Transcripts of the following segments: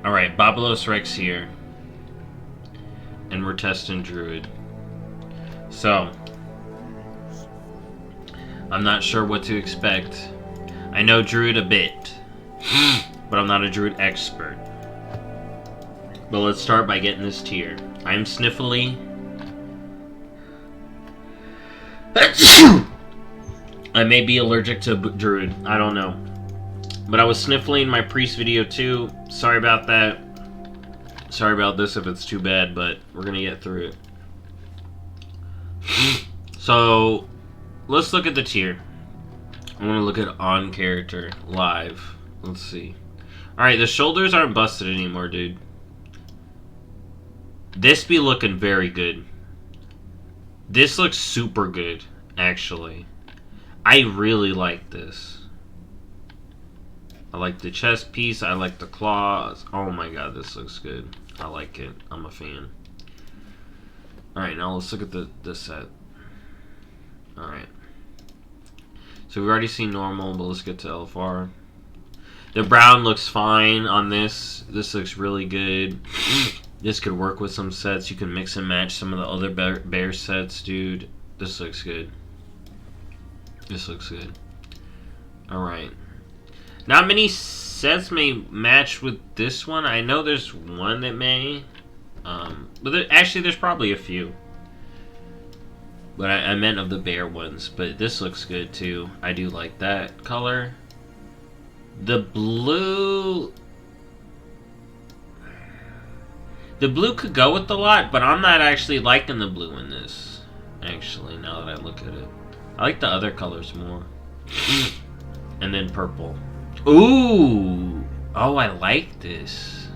Alright, Bobalosrex here. And we're testing Druid. So, I'm not sure what to expect. I know Druid a bit, but I'm not a Druid expert. But let's start by getting this tier. I'm sniffly. I may be allergic to Druid. I don't know. But I was sniffling in my priest video too. Sorry about that. Sorry about this if it's too bad, but we're gonna get through it. So, let's look at the tier. I want to look at on character live. Let's see. Alright, the shoulders aren't busted anymore, dude. This be looking very good. This looks super good, actually. I really like this. I like the chest piece. I like the claws. Oh my god, this looks good. I like it. I'm a fan. Alright, now let's look at the set. Alright. So we've already seen normal, but let's get to LFR. The brown looks fine on this. This looks really good. This could work with some sets. You can mix and match some of the other bear sets, dude. This looks good. This looks good. Alright. Not many sets may match with this one. I know there's one that may. But actually, there's probably a few. But I meant of the bear ones. But this looks good, too. I do like that color. The blue... The blue could go with the lot, but I'm not actually liking the blue in this. Actually, now that I look at it. I like the other colors more. And then purple. Ooh! Oh, I like this.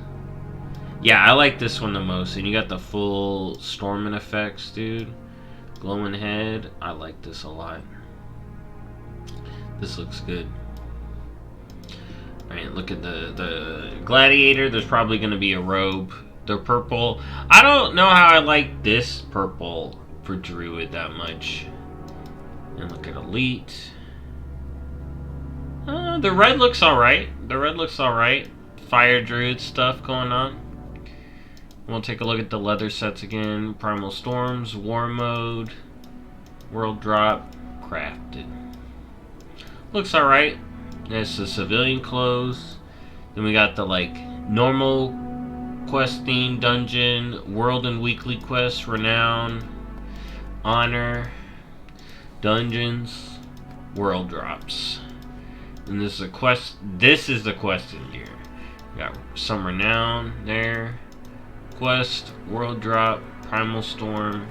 Yeah, I like this one the most. And you got the full storming effects, dude. Glowing head. I like this a lot. This looks good. Alright, look at the gladiator. There's probably going to be a robe. The purple. I don't know how I like this purple for Druid that much. And look at elite. The red looks alright. The red looks alright. Fire Druid stuff going on. We'll take a look at the leather sets again. Primal Storms, War Mode, World Drop, Crafted. Looks alright. There's the civilian clothes. Then we got the like normal questing, dungeon, world and weekly quests, renown, honor, dungeons, world drops. And this is a quest. This is the questing gear. We got some renown there. Quest, world drop, primal storm,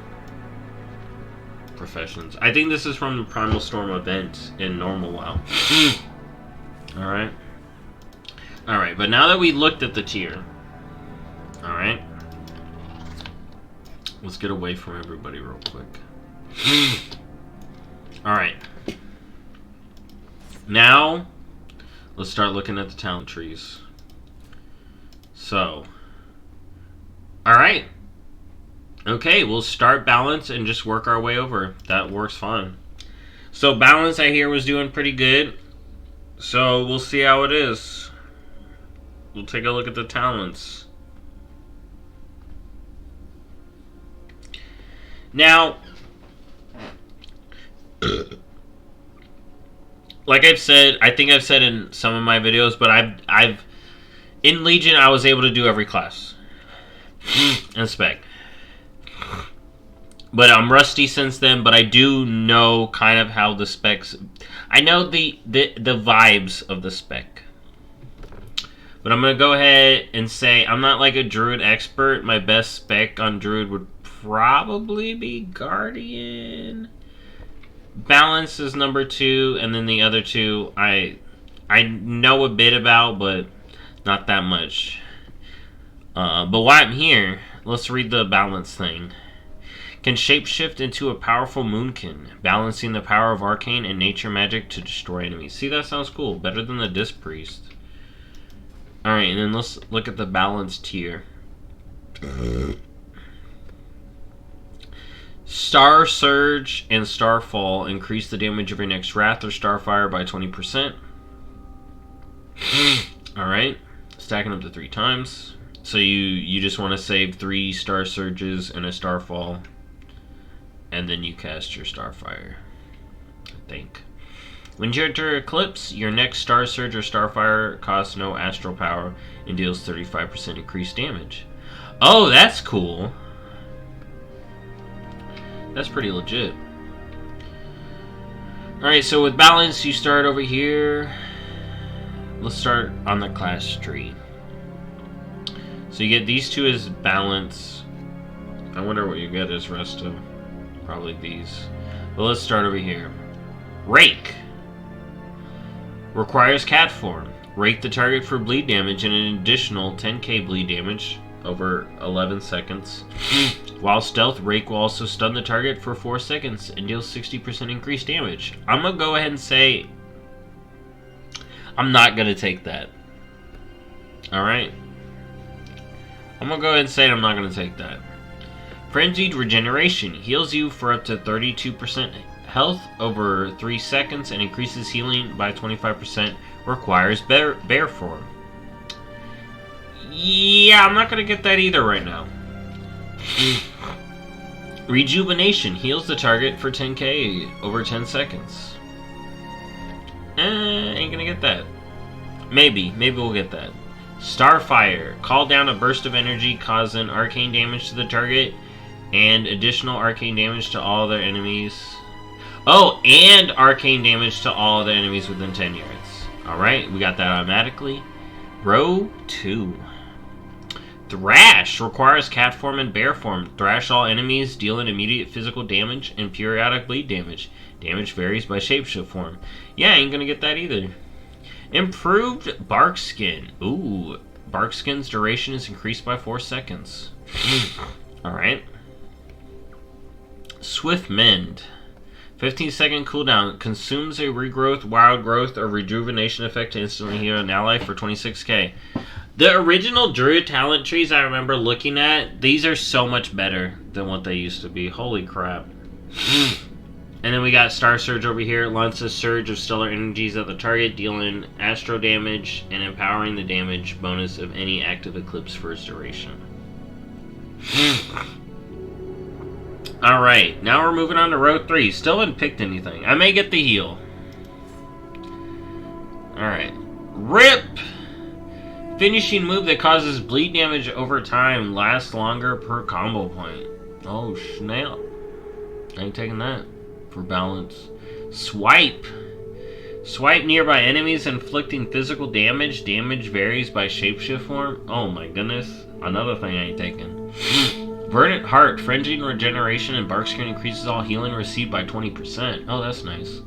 professions. I think this is from the primal storm event in normal WoW. Alright. Alright, but now that we looked at the tier, alright, let's get away from everybody real quick. Alright. Now, let's start looking at the talent trees. So, alright. Okay, we'll start balance and just work our way over. That works fine. So, balance I hear was doing pretty good. So, we'll see how it is. We'll take a look at the talents. Now, like I've said, I think I've said in some of my videos, but I've in Legion I was able to do every class and spec. But I'm rusty since then, but I do know kind of how the specs. I know the vibes of the spec. But I'm gonna go ahead and say I'm not like a Druid expert. My best spec on Druid would probably be Guardian. Balance is number 2, and then the other two I know a bit about, but not that much. But while I'm here, let's read the balance thing. Can shapeshift into a powerful moonkin, balancing the power of arcane and nature magic to destroy enemies. See, that sounds cool. Better than the Disc Priest. Alright, and then let's look at the balance tier. Star Surge and Starfall increase the damage of your next Wrath or Starfire by 20%. Alright. stacking up to 3 times. So you just want to save 3 Star Surges and a Starfall, and then you cast your Starfire, I think. When you enter Eclipse, your next Star Surge or Starfire costs no astral power and deals 35% increased damage. Oh, that's cool. That's pretty legit. Alright, so with balance, you start over here. Let's start on the class tree. So you get these 2 as balance. I wonder what you get as resto. Probably these. But let's start over here. Rake. Requires cat form. Rake the target for bleed damage and an additional 10k bleed damage over 11 seconds. While stealth, Rake will also stun the target for 4 seconds and deals 60% increased damage. I'm going to go ahead and say I'm not going to take that. Alright? I'm going to go ahead and say I'm not going to take that. Frenzied Regeneration heals you for up to 32% health over 3 seconds and increases healing by 25%. Requires bear form. Yeah, I'm not going to get that either right now. Rejuvenation heals the target for 10k over 10 seconds. Ain't going to get that. Maybe we'll get that. Starfire. Call down a burst of energy causing arcane damage to the target and additional arcane damage to all their enemies. Oh, and arcane damage to all the enemies within 10 yards. Alright, we got that automatically. Row 2. Thrash requires cat form and bear form. Thrash all enemies, dealing immediate physical damage and periodic bleed damage. Damage varies by shapeshift form. Yeah, I ain't gonna get that either. Improved Bark Skin. Ooh, Bark Skin's duration is increased by 4 seconds. Alright. Swift Mend. 15-second cooldown. Consumes a regrowth, wild growth, or rejuvenation effect to instantly heal an ally for 26k. The original Druid talent trees I remember looking at, these are so much better than what they used to be. Holy crap. And then we got Star Surge over here. Launches a surge of stellar energies at the target, dealing astro damage and empowering the damage bonus of any active eclipse for its duration. Alright, now we're moving on to row 3. Still haven't picked anything. I may get the heal. Alright. RIP! Finishing move that causes bleed damage over time lasts longer per combo point. Oh, snap. I ain't taking that for balance. Swipe. Swipe nearby enemies, inflicting physical damage. Damage varies by shapeshift form. Oh my goodness. Another thing I ain't taking. Verdant Heart. Frenzied Regeneration and Bark Skin increases all healing received by 20%. Oh, that's nice.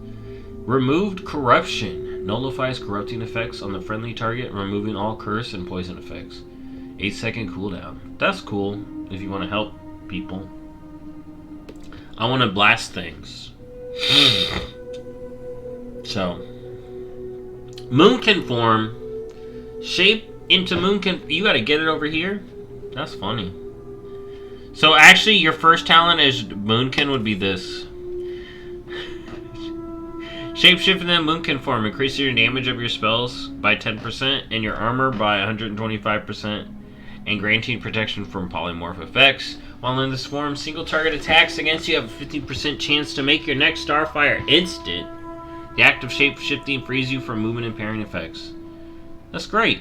Removed Corruption. Nullifies corrupting effects on the friendly target, removing all curse and poison effects. 8-second cooldown. That's cool if you want to help people. I want to blast things. So, Moonkin form. Shape into Moonkin. You got to get it over here? That's funny. So actually, your first talent as Moonkin would be this. Shapeshift and then Moonkin form. Increases your damage of your spells by 10% and your armor by 125%, and granting protection from polymorph effects. While in this form, single target attacks against you have a 50% chance to make your next Starfire instant. The act of shapeshifting frees you from movement impairing effects. That's great.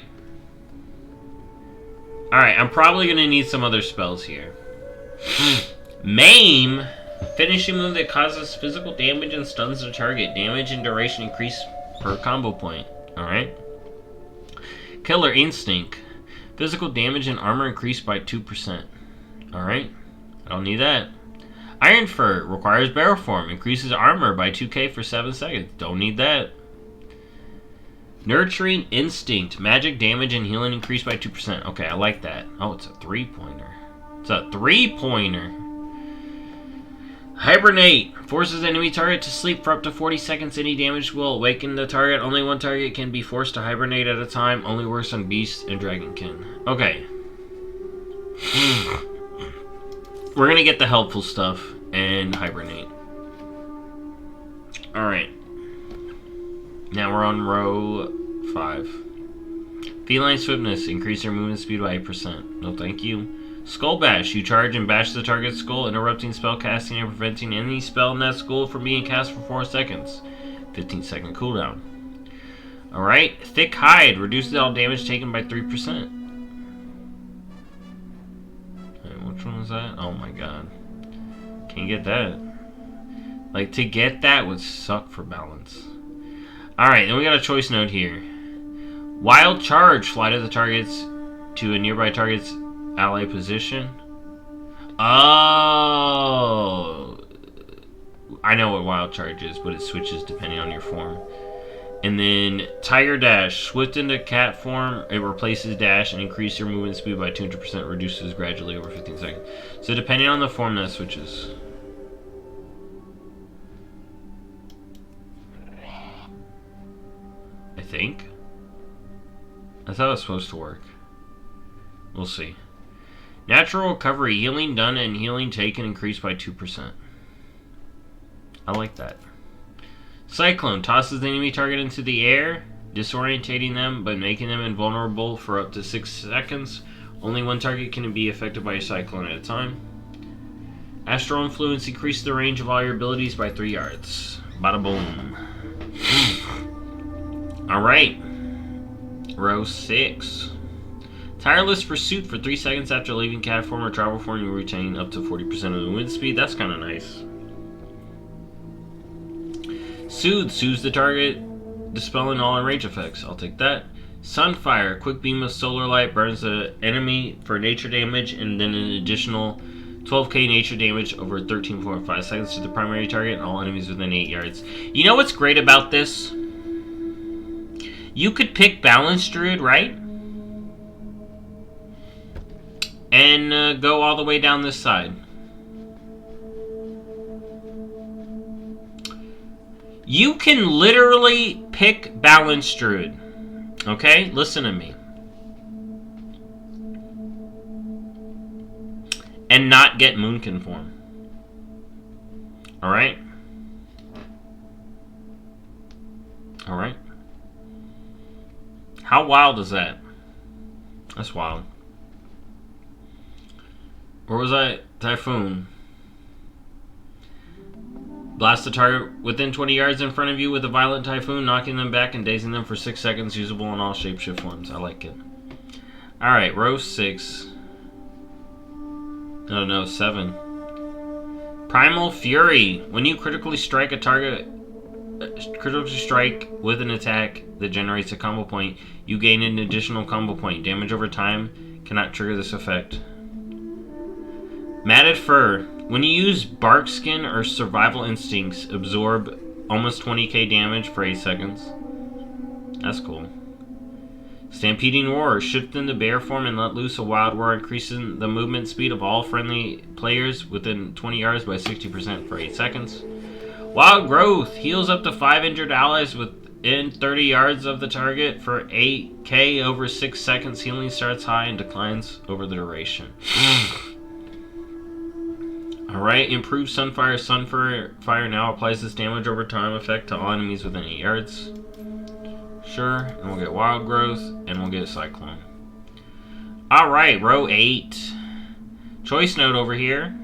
Alright, I'm probably going to need some other spells here. Maim. Finishing move that causes physical damage and stuns the target. Damage and duration increase per combo point. Alright. Killer Instinct. Physical damage and armor increased by 2%. Alright. I don't need that. Iron Fur. Requires barrel form. Increases armor by 2k for 7 seconds. Don't need that. Nurturing Instinct. Magic damage and healing increased by 2%. Okay, I like that. Oh, it's a 3-pointer. It's a 3-pointer. Hibernate. Forces enemy target to sleep for up to 40 seconds. Any damage will awaken the target. Only one target can be forced to hibernate at a time. Only works on beasts and dragonkin. Okay. We're going to get the helpful stuff and hibernate. Alright. Now we're on row 5. Feline Swiftness, increase your movement speed by 8%. No thank you. Skull Bash, you charge and bash the target's skull, interrupting spell casting and preventing any spell in that skull from being cast for 4 seconds. 15-second cooldown. Alright, Thick Hide, reduces all damage taken by 3%. Which one was that? Oh my god. Can't get that. Like, to get that would suck for balance. Alright, then we got a choice note here. Wild Charge, fly to the targets to a nearby target's ally position. Oh, I know what Wild Charge is, but it switches depending on your form. And then Tiger Dash, swift into cat form, it replaces dash and increases your movement speed by 200%, reduces gradually over 15 seconds. So depending on the form, that switches. I think. That's how it's supposed to work. We'll see. Natural recovery, healing done and healing taken increased by 2%. I like that. Cyclone tosses the enemy target into the air, disorientating them but making them invulnerable for up to 6 seconds. Only one target can be affected by a cyclone at a time. Astral Influence, increase the range of all your abilities by 3 yards. Bada boom. Alright. Row 6. Tireless Pursuit, for 3 seconds after leaving cat form or travel form, you retain up to 40% of the wind speed. That's kind of nice. Soothes the target, dispelling all range effects. I'll take that. Sunfire, quick beam of solar light, burns the enemy for nature damage, and then an additional 12k nature damage over 13.5 seconds to the primary target and all enemies within 8 yards. You know what's great about this? You could pick Balance Druid, right? And go all the way down this side. You can literally pick Balance Druid. Okay? Listen to me. And not get Moonkin form. Alright? Alright? How wild is that? That's wild. Where was I? Typhoon. Blast the target within 20 yards in front of you with a violent typhoon, knocking them back and dazing them for 6 seconds, usable in all shapeshift forms. I like it. Alright, row 6. No, 7. Primal Fury. When you critically strike a target, with an attack that generates a combo point, you gain an additional combo point. Damage over time cannot trigger this effect. Matted Fur. When you use Bark Skin or Survival Instincts, absorb almost 20k damage for 8 seconds. That's cool. Stampeding Roar. Shift into bear form and let loose a wild roar, increasing the movement speed of all friendly players within 20 yards by 60% for 8 seconds. Wild Growth. Heals up to 5 injured allies within 30 yards of the target for 8k over 6 seconds. Healing starts high and declines over the duration. Alright, improved Sunfire. Sunfire now applies this damage over time effect to all enemies within 8 yards. Sure, and we'll get Wild Growth, and we'll get Cyclone. Alright, row 8. Choice note over here.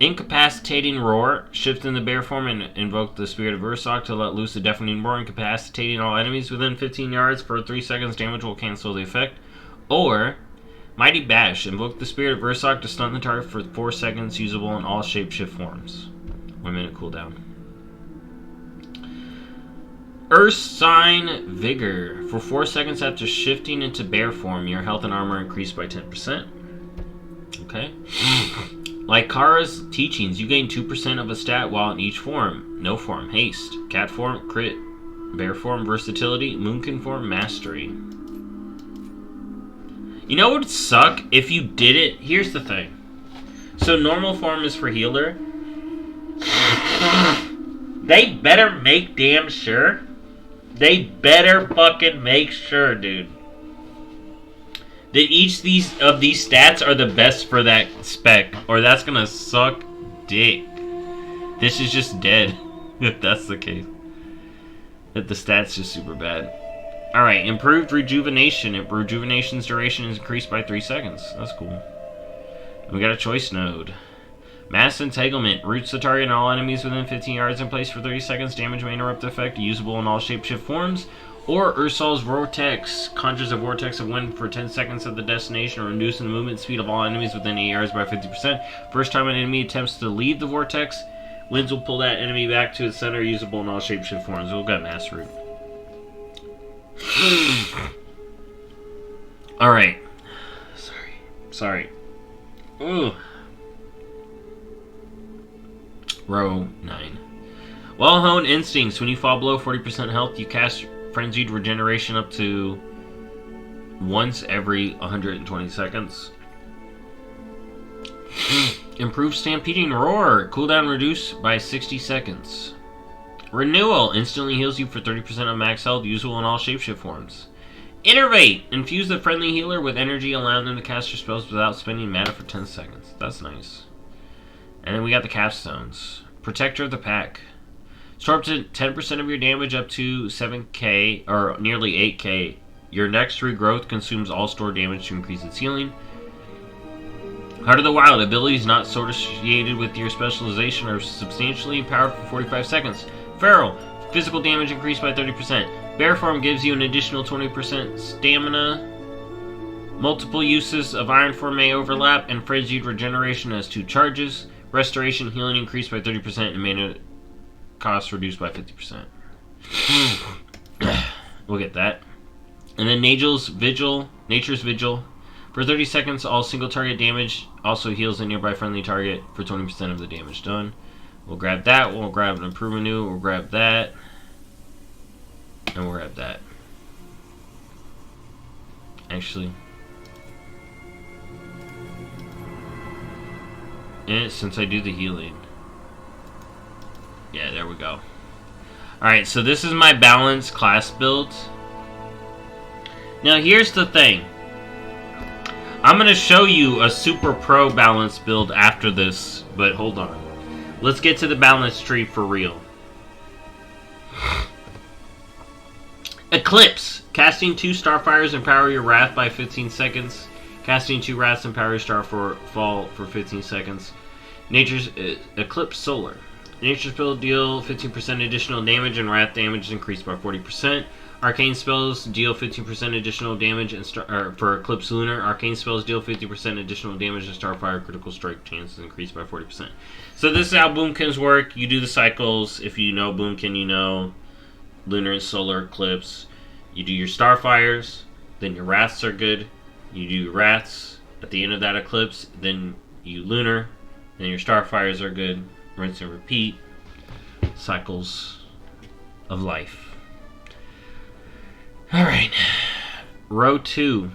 Incapacitating Roar. Shift in the bear form and invoke the Spirit of Ursoc to let loose a deafening roar, incapacitating all enemies within 15 yards. For 3 seconds, damage will cancel the effect. Or Mighty Bash. Invoke the Spirit of Ursoc to stun the target for 4 seconds, usable in all shapeshift forms. 1 minute cooldown. Earth Sign Vigor. For 4 seconds after shifting into bear form, your health and armor increase by 10%. Okay. Like Kara's teachings, you gain 2% of a stat while in each form. No form, haste. Cat form, crit. Bear form, versatility. Moonkin form, mastery. You know what would suck if you did it? Here's the thing. So normal form is for healer. They better make damn sure. They better fucking make sure, dude, that each of these stats are the best for that spec, or that's gonna suck dick. This is just dead, if that's the case. That the stats just super bad. Alright, improved rejuvenation. Rejuvenation's duration is increased by 3 seconds. That's cool. We got a choice node. Mass entanglement. Roots the target and all enemies within 15 yards in place for 30 seconds. Damage may interrupt the effect. Usable in all shapeshift forms. Or Ursol's Vortex. Conjures a vortex of wind for 10 seconds at the destination, reducing the movement speed of all enemies within 8 yards by 50%. First time an enemy attempts to leave the vortex, winds will pull that enemy back to its center. Usable in all shapeshift forms. We'll got Mass Root. Alright. Sorry. Ooh. Row 9. Well-honed instincts. When you fall below 40% health, you cast frenzied regeneration up to once every 120 seconds. Improved stampeding roar. Cooldown reduced by 60 seconds. Renewal. Instantly heals you for 30% of max health. Usable in all shapeshift forms. Innervate. Infuse the friendly healer with energy, allowing them to cast their spells without spending mana for 10 seconds. That's nice. And then we got the capstones. Protector of the Pack. Store up to 10% of your damage up to 7k, or nearly 8k. Your next regrowth consumes all stored damage to increase its healing. Heart of the Wild. Abilities not associated with your specialization are substantially empowered for 45 seconds. Feral. Physical damage increased by 30%. Bear Form gives you an additional 20% stamina. Multiple uses of Iron Form may overlap, and Frenzied Regeneration has 2 charges. Restoration healing increased by 30% and mana cost reduced by 50%. We'll get that. And then Nature's Vigil. For 30 seconds, all single target damage also heals a nearby friendly target for 20% of the damage done. We'll grab that. We'll grab an improvement new. We'll grab that. And we'll grab that. Actually. And since I do the healing. Yeah, there we go. Alright, so this is my balanced class build. Now here's the thing. I'm going to show you a super pro balanced build after this, but hold on. Let's get to the balance tree for real. Eclipse. Casting 2 Starfires empower your Wrath by 15 seconds. Casting 2 Wraths empower your Starfall for 15 seconds. Nature's Eclipse Solar. Nature's spell deal 15% additional damage and Wrath damage is increased by 40%. Arcane spells deal 15% additional damage and for Eclipse Lunar. Arcane spells deal 50% additional damage and Starfire critical strike chances increased by 40%. So this is how Boomkins work. You do the cycles. If you know Boomkin, you know Lunar and Solar Eclipse. You do your Starfires, then your Wraths are good. You do your Wraths at the end of that Eclipse, then you Lunar, then your Starfires are good. Rinse and repeat. Cycles of life. Alright. Row 2.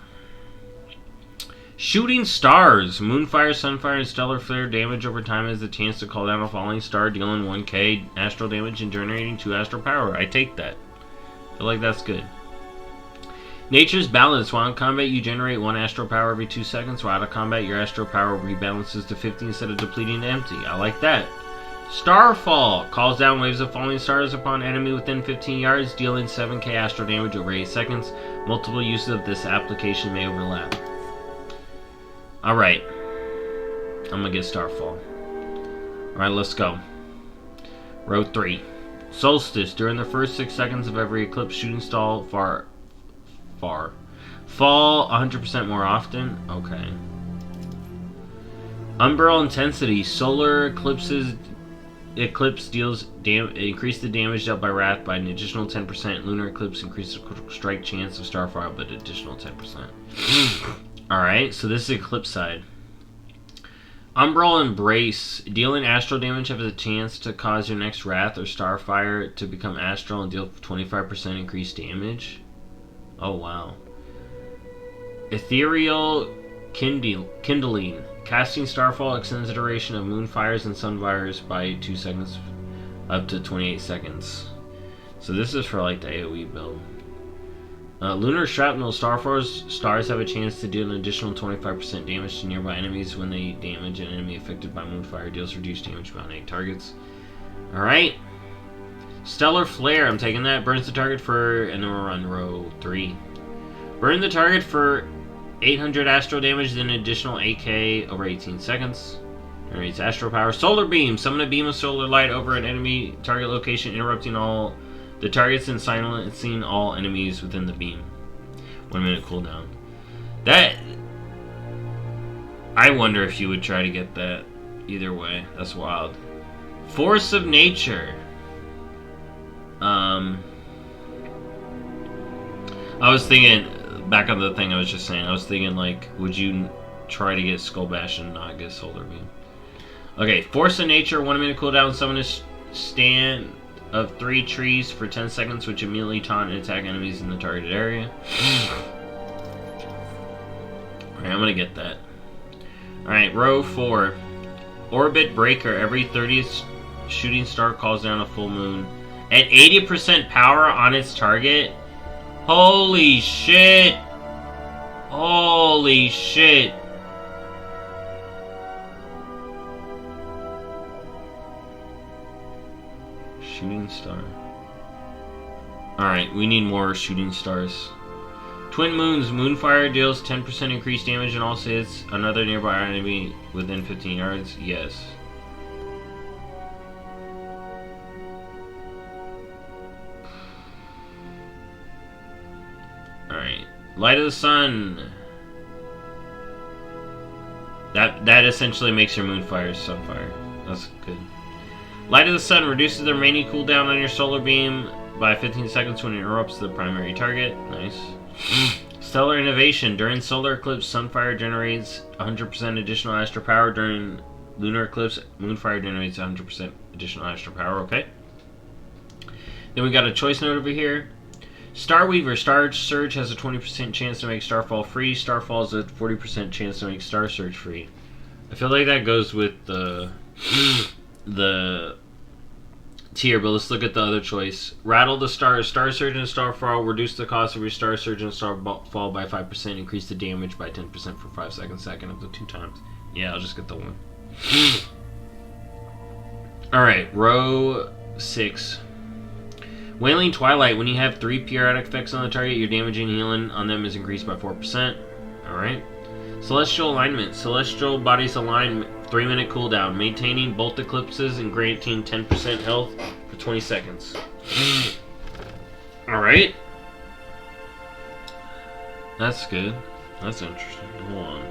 Shooting Stars. Moonfire, Sunfire, and Stellar Flare damage over time has the chance to call down a falling star, dealing 1k astral damage and generating 2 astral power. I take that. I feel like that's good. Nature's Balance. While in combat, you generate 1 astral power every 2 seconds. While out of combat, your astral power rebalances to 50 instead of depleting to empty. I like that. Starfall. Calls down waves of falling stars upon enemy within 15 yards, dealing 7k astral damage over 8 seconds. Multiple uses of this application may overlap. Alright. I'm gonna get Starfall. Alright, let's go. Row 3. Solstice. During the first 6 seconds of every eclipse, shooting star fall 100% more often. Okay. Umbral Intensity. Solar Eclipse deals increase the damage dealt by Wrath by an additional 10%. Lunar Eclipse increases the critical strike chance of Starfire by an additional 10%. Alright, so this is Eclipse side. Umbral Embrace. Dealing astral damage has a chance to cause your next Wrath or Starfire to become astral and deal 25% increased damage. Oh wow. Ethereal Kindling. Casting Starfall extends the duration of Moonfires and Sunfires by 2 seconds up to 28 seconds. So this is for like the AoE build. Lunar Shrapnel. Stars have a chance to deal an additional 25% damage to nearby enemies when they damage an enemy affected by Moonfire. Deals reduced damage beyond 8 targets. Alright. Stellar Flare, I'm taking that. Burns the target for, and then we'll run row 3. Burn the target for 800 astral damage, then an additional 8k over 18 seconds. Generates astral power. Solar Beam, summon a beam of solar light over an enemy target location, interrupting all the targets and silencing all enemies within the beam. 1 minute cooldown. That... I wonder if you would try to get that. Either way, that's wild. Force of Nature. I was thinking, back on the thing I was just saying, I was thinking, like, would you try to get Skull Bash and not get Solar Beam? Okay, Force of Nature, 1 minute cooldown, summon a stand of 3 trees for 10 seconds, which immediately taunt and attack enemies in the targeted area. Alright, I'm gonna get that. Alright, row 4. Orbit Breaker, every 30th shooting star calls down a full moon. At 80% power on its target? Holy shit! Holy shit! Shooting star. Alright, we need more shooting stars. Twin Moons. Moonfire deals 10% increased damage and also hits another nearby enemy within 15 yards. Yes. Alright. Light of the Sun. That essentially makes your Moonfire Sunfire. That's good. Light of the Sun reduces the remaining cooldown on your Solar Beam by 15 seconds when it interrupts the primary target. Nice. Stellar Innovation. During solar eclipse, Sunfire generates 100% additional astral power. During lunar eclipse, Moonfire generates 100% additional astral power. Okay. Then we got a choice note over here. Starweaver. Star Surge has a 20% chance to make Starfall free. Starfall is a 40% chance to make Star Surge free. I feel like that goes with the tier, but let's look at the other choice. Rattle the Stars. Star Surge and Starfall reduce the cost of your Star Surge and Starfall by 5%. Increase the damage by 10% for 5 seconds, second up to 2 times. Yeah, I'll just get the one. Alright, row 6. Wailing Twilight. When you have 3 periodic effects on the target, your damage and healing on them is increased by 4%. Alright. Celestial Alignment. Celestial bodies align, 3 minute cooldown, maintaining both eclipses and granting 10% health for 20 seconds. Alright. That's good. That's interesting. Hold on.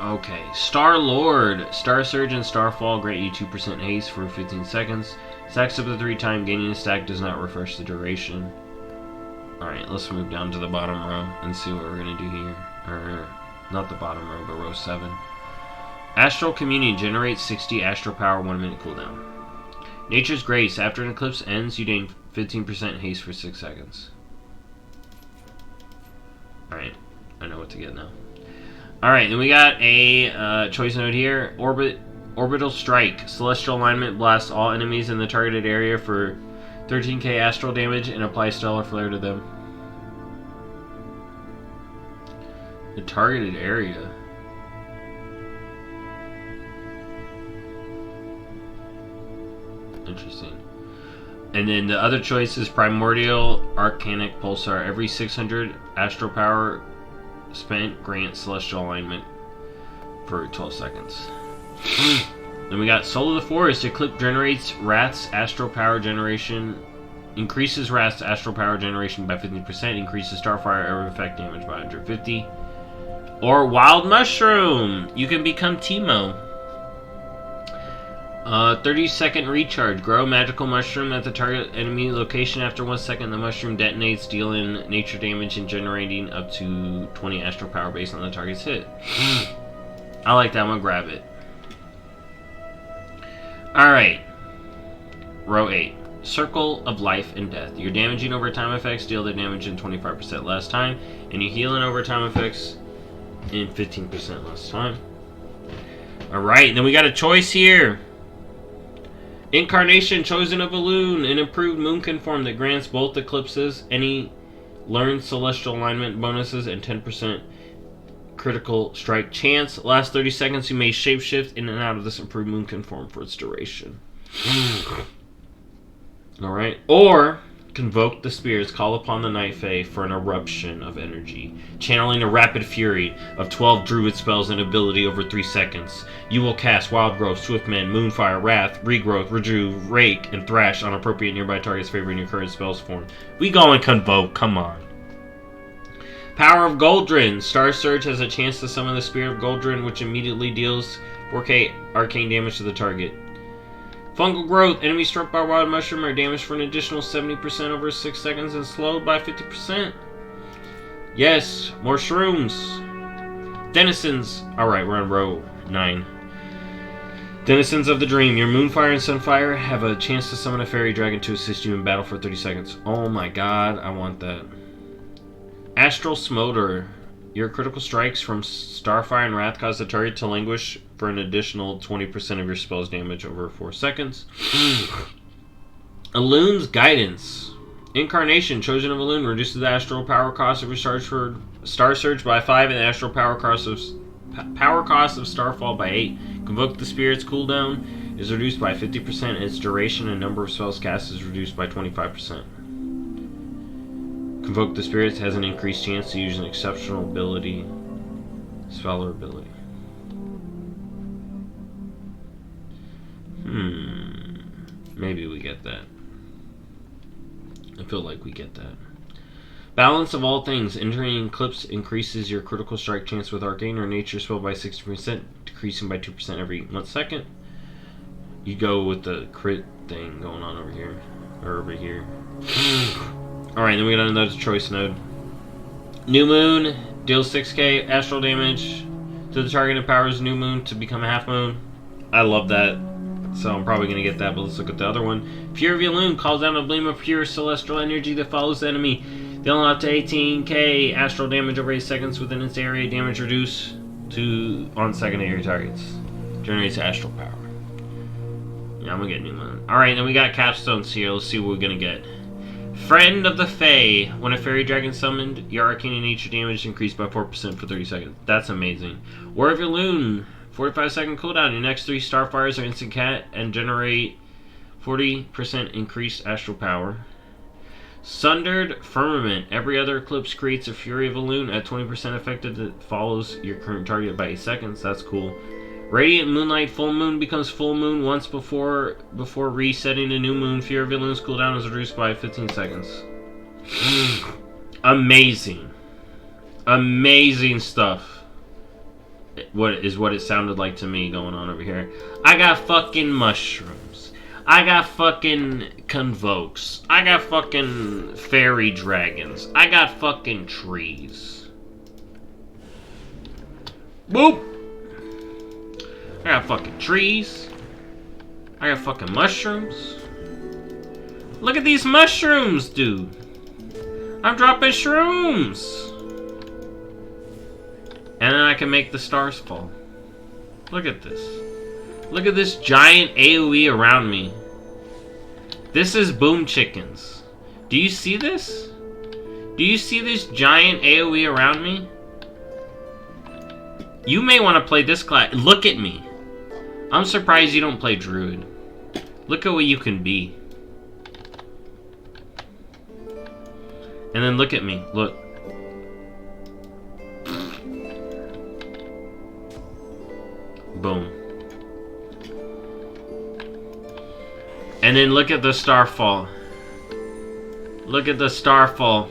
Okay. Star Lord. Star Surge and Starfall grant you 2% haste for 15 seconds. Stacks up to 3 times. Gaining a stack does not refresh the duration. Alright, let's move down to the bottom row and see what we're going to do here. Or, not the bottom row, but row 7. Astral Communion generates 60 astral power, 1 minute cooldown. Nature's Grace. After an eclipse ends, you gain 15% haste for 6 seconds. Alright, I know what to get now. Alright, then we got a choice note here. Orbital Strike. Celestial Alignment blasts all enemies in the targeted area for 13k astral damage and apply Stellar Flare to them. The targeted area. Interesting. And then the other choice is Primordial Arcanic Pulsar. Every 600 astral power spent grants Celestial Alignment for 12 seconds. Then we got Soul of the Forest. Eclipse generates Wrath's astral power generation. Increases Wrath's astral power generation by 50%. Increases Starfire area effect damage by 150. Or Wild Mushroom. You can become Teemo. 30-second recharge. Grow magical mushroom at the target enemy location. After 1 second, the mushroom detonates, dealing nature damage and generating up to 20 astral power based on the target's hit. I like that. I'm gonna grab it. Alright. Row 8. Circle of Life and Death. Your damaging over time effects deal the damage in 25% less time, and your healing over time effects in 15% less time. Alright, then we got a choice here. Incarnation, Chosen of Balloon, an improved moonkin form that grants both eclipses any learned celestial alignment bonuses and 10% critical strike chance. Last 30 seconds, you may shapeshift in and out of this improved moonkin form for its duration. Alright. Or, convoke the spirits, call upon the Night Fae for an eruption of energy, channeling a rapid fury of 12 Druid spells and ability over 3 seconds. You will cast Wild Growth, Swiftmend, Moonfire, Wrath, Regrowth, Rejuve, Rake, and Thrash on appropriate nearby targets favoring your current spell's form. We go and convoke, come on. Power of Goldrin. Star Surge has a chance to summon the Spirit of Goldrin, which immediately deals 4k arcane damage to the target. Fungal Growth. Enemies struck by Wild Mushroom are damaged for an additional 70% over 6 seconds and slowed by 50%. Yes, more shrooms. Denizens. Alright, we're on row 9. Denizens of the Dream. Your Moonfire and Sunfire have a chance to summon a Fairy Dragon to assist you in battle for 30 seconds. Oh my god, I want that. Astral Smolder. Your critical strikes from Starfire and Wrath cause the target to languish for an additional 20% of your spell's damage over 4 seconds. Elun's Guidance. Incarnation. Chosen of Elun reduces the astral power cost of your Star Surge by 5 and the astral power cost of Starfall by 8. Convoke the Spirit's cooldown is reduced by 50% and its duration and number of spells cast is reduced by 25%. Convoke the Spirits has an increased chance to use an exceptional ability, spell or ability. Maybe we get that. I feel like we get that. Balance of all things. Entering Eclipse increases your critical strike chance with Arcane or Nature spell by 60%, decreasing by 2% every 1 second. You go with the crit thing going on over here. Or over here. Alright, then we got another choice node. New Moon deals 6k astral damage to the target and powers New Moon to become a half moon. I love that, so I'm probably going to get that, but let's look at the other one. Fury of Elune calls down a beam of pure celestial energy that follows the enemy, dealing up to 18k astral damage over 8 seconds within its area. Damage reduced to on secondary targets. Generates astral power. Yeah, I'm going to get New Moon. Alright, then we got capstones here. Let's see what we're going to get. Friend of the Fae. When a fairy dragon summoned, your arcane and nature damage increased by 4% for 30 seconds. That's amazing. War of Elune. 45-second cooldown. Your next 3 Starfires are instant cat and generate 40% increased astral power. Sundered Firmament. Every other eclipse creates a Fury of Elune at 20% effective that follows your current target by 8 seconds. That's cool. Radiant Moonlight. Full Moon becomes full moon once before resetting a new moon. Fury of Elune's cooldown is reduced by 15 seconds. Amazing. Amazing stuff. What it sounded like to me going on over here. I got fucking mushrooms. I got fucking convokes. I got fucking fairy dragons. I got fucking trees. Boop! I got fucking trees. I got fucking mushrooms. Look at these mushrooms, dude. I'm dropping shrooms. And then I can make the stars fall. Look at this. Look at this giant AoE around me. This is Boom Chickens. Do you see this? Do you see this giant AoE around me? You may want to play this class. Look at me. I'm surprised you don't play Druid. Look at what you can be. And then look at me. Look. Boom. And then look at the starfall. Look at the starfall.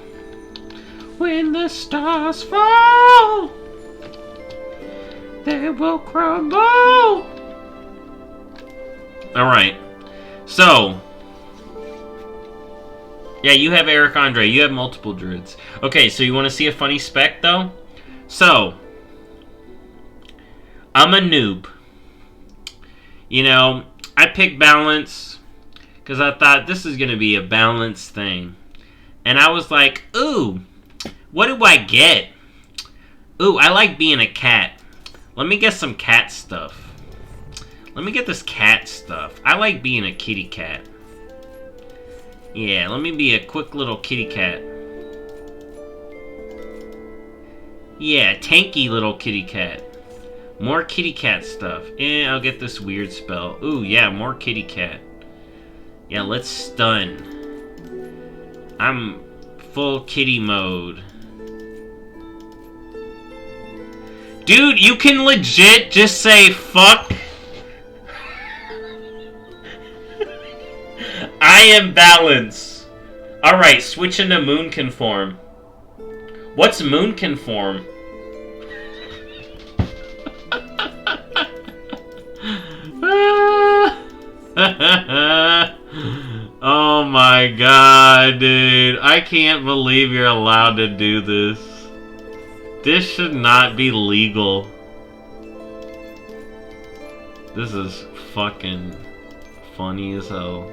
When the stars fall, they will crumble. Alright. So. Yeah, you have Eric Andre. You have multiple druids. Okay, so you want to see a funny spec, though? So. I'm a noob. You know, I picked balance because I thought this is going to be a balanced thing. And I was like, ooh, what do I get? Ooh, I like being a cat. Let me get some cat stuff. Let me get this cat stuff. I like being a kitty cat. Yeah, let me be a quick little kitty cat. Yeah, tanky little kitty cat. More kitty cat stuff. I'll get this weird spell. Ooh, yeah, more kitty cat. Yeah, let's stun. I'm full kitty mode. Dude, you can legit just say fuck. I am balance. Alright, switch into moon conform. What's moon conform? Oh my god, dude. I can't believe you're allowed to do this. This should not be legal. This is fucking funny as hell.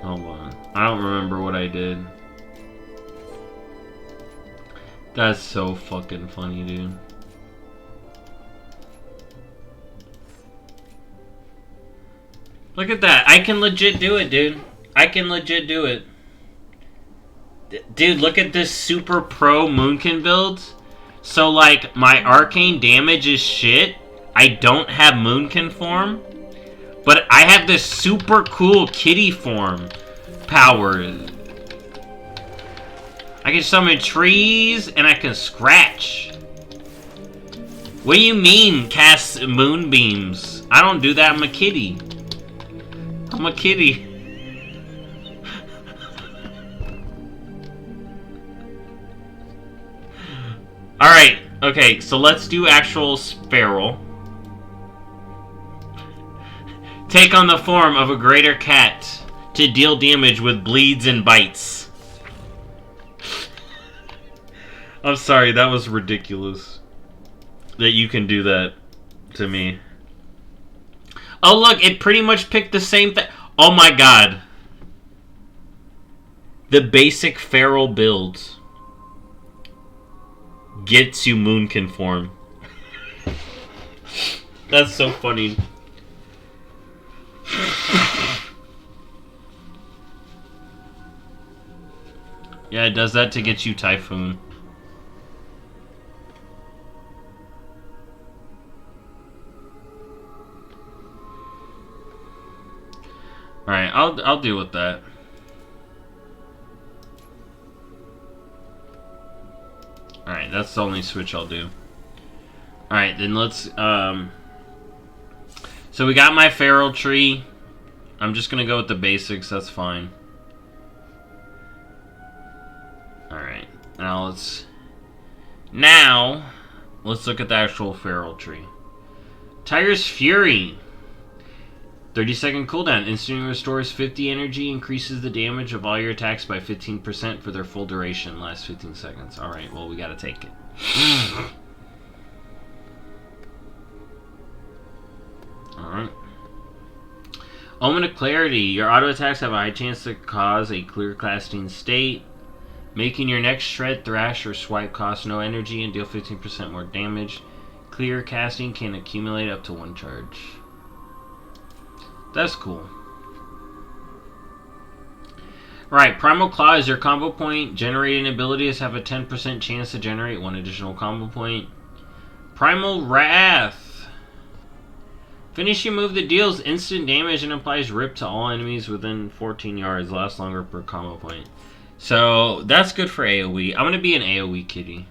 Hold on. I don't remember what I did. That's so fucking funny, dude. Look at that. I can legit do it, dude. I can legit do it. Dude, look at this super pro Moonkin build. So, like, my arcane damage is shit. I don't have Moonkin form. But I have this super cool kitty form power. I can summon trees and I can scratch. What do you mean cast moonbeams? I don't do that. I'm a kitty. I'm a kitty. Alright, okay, so let's do actual Feral. Take on the form of a greater cat to deal damage with bleeds and bites. I'm sorry, that was ridiculous. That you can do that to me. Oh look, it pretty much picked the same thing. Oh my god. The basic Feral build gets you moon conform. That's so funny. Yeah, it does that to get you Typhoon. Alright, I'll deal with that. Alright, that's the only switch I'll do. Alright, then let's so we got my Feral tree. I'm just gonna go with the basics, that's fine. Alright, now let's look at the actual Feral tree. Tiger's Fury. 30-second cooldown. Instantly restores 50 energy. Increases the damage of all your attacks by 15% for their full duration. Last 15 seconds. Alright, well, we gotta take it. Alright. Omen of Clarity. Your auto attacks have a high chance to cause a clear casting state. Making your next shred, thrash, or swipe cost no energy and deal 15% more damage. Clear casting can accumulate up to 1 charge. That's cool. Right, Primal Claw is your combo point. Generating abilities have a 10% chance to generate 1 additional combo point. Primal Wrath. Finish your move that deals instant damage and applies rip to all enemies within 14 yards. Lasts longer per combo point. So, that's good for AoE. I'm going to be an AoE kitty.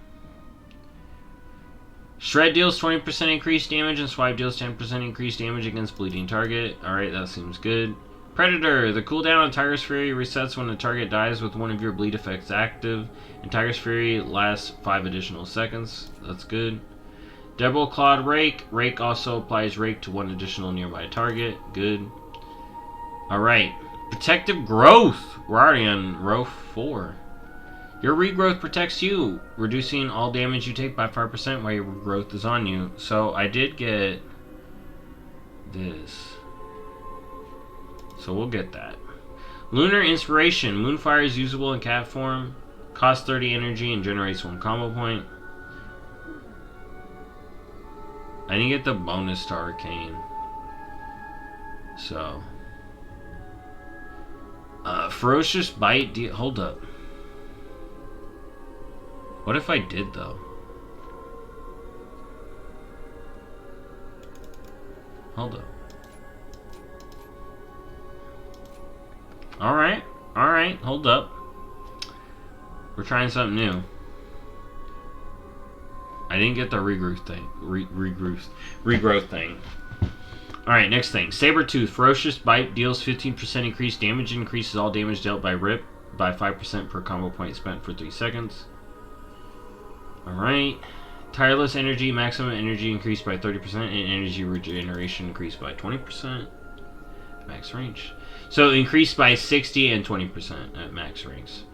Shred deals 20% increased damage and Swipe deals 10% increased damage against bleeding target. Alright, that seems good. Predator. The cooldown on Tiger's Fury resets when the target dies with one of your bleed effects active. And Tiger's Fury lasts 5 additional seconds. That's good. Double Clawed Rake. Rake also applies Rake to 1 additional nearby target. Good. Alright. Protective Growth. We're already on row 4. Your regrowth protects you, reducing all damage you take by 5% while your regrowth is on you. So I did get this. So we'll get that. Lunar Inspiration. Moonfire is usable in cat form. Costs 30 energy and generates 1 combo point. I didn't get the bonus to Arcane. So. Ferocious Bite. Hold up. What if I did, though? Hold up. Alright. Alright. Hold up. We're trying something new. I didn't get the regrowth thing. Regrowth thing. Alright, next thing. Sabretooth. Ferocious Bite deals 15% increased damage. Increases all damage dealt by Rip by 5% per combo point spent for 3 seconds. Alright. Tireless Energy. Maximum energy increased by 30%. And energy regeneration increased by 20%. Max range. So increased by 60 and 20% at max range.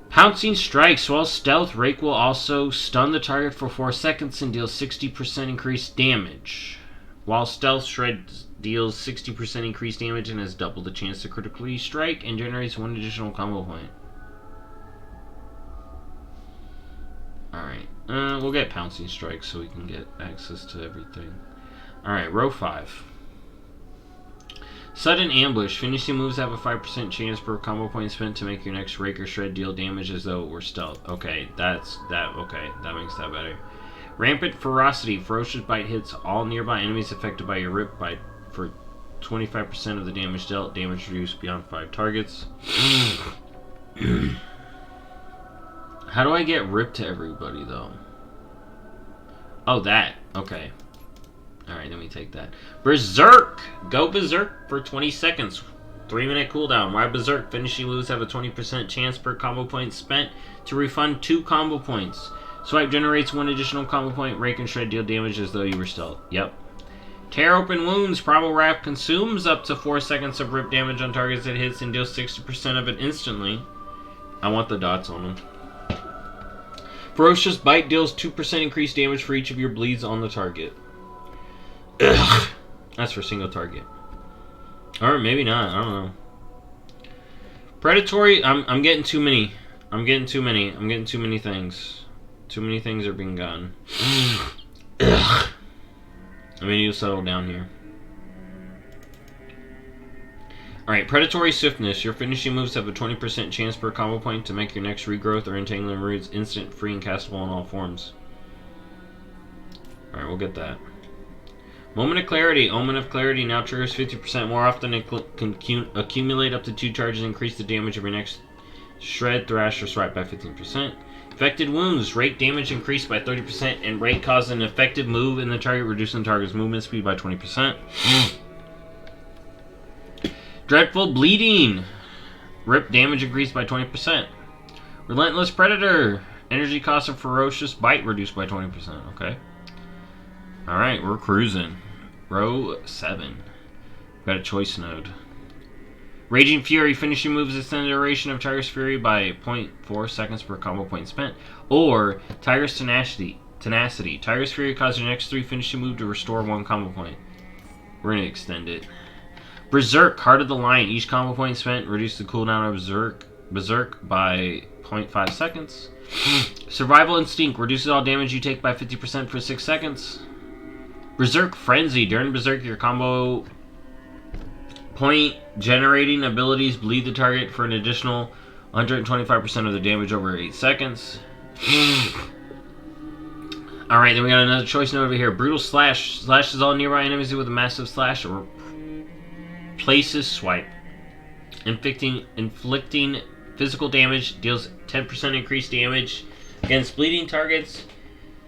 Pouncing Strikes. While stealth, Rake will also stun the target for 4 seconds and deals 60% increased damage. While stealth, Shred deals 60% increased damage and has double the chance to critically strike and generates 1 additional combo point. Alright, we'll get Pouncing Strikes so we can get access to everything. Alright, row 5. Sudden Ambush. Finishing moves have a 5% chance per combo point spent to make your next Rake or Shred deal damage as though it were stealth. Okay, okay, that makes that better. Rampant Ferocity. Ferocious Bite hits all nearby enemies affected by your Rip Bite for 25% of the damage dealt. Damage reduced beyond 5 targets. How do I get Rip to everybody, though? Oh, that. Okay. Alright, let me take that. Berserk! Go Berserk for 20 seconds. 3-minute cooldown. Why Berserk? Finishing moves have a 20% chance per combo point spent to refund 2 combo points. Swipe generates 1 additional combo point. Rake and Shred deal damage as though you were stealth. Yep. Tear Open Wounds. Primal Wrath consumes up to 4 seconds of Rip damage on targets it hits and deals 60% of it instantly. I want the dots on them. Ferocious Bite deals 2% increased damage for each of your bleeds on the target. Ugh. That's for single target. Or maybe not. I don't know. Predatory. I'm getting too many. I'm getting too many things. Too many things are being gotten. Ugh. I mean, you settle down here. Alright, Predatory Swiftness. Your finishing moves have a 20% chance per combo point to make your next regrowth or entangling roots instant, free, and castable in all forms. Alright, we'll get that. Moment of Clarity. Omen of Clarity now triggers 50% more often and can accumulate up to 2 charges and increase the damage of your next Shred, Thrash, or Swipe by 15%. Infected Wounds. Rake damage increased by 30% and Rake causes an effective move in the target, reducing the target's movement speed by 20%. Dreadful Bleeding. Rip damage increased by 20%. Relentless Predator. Energy cost of Ferocious Bite reduced by 20%. Okay. Alright, we're cruising. Row 7. Got a choice node. Raging Fury. Finishing moves extend the duration of Tiger's Fury by 0.4 seconds per combo point spent. Or Tiger's Tenacity. Tiger's Fury causes your next 3 finishing move to restore 1 combo point. We're going to extend it. Berserk. Heart of the Lion. Each combo point spent reduces the cooldown of Berserk by 0.5 seconds. Survival Instinct. Reduces all damage you take by 50% for 6 seconds. Berserk Frenzy. During Berserk, your combo point generating abilities bleed the target for an additional 125% of the damage over 8 seconds. Alright, then we got another choice note over here. Brutal Slash. Slashes all nearby enemies with a massive slash or places swipe. Inflicting physical damage. Deals 10% increased damage against bleeding targets.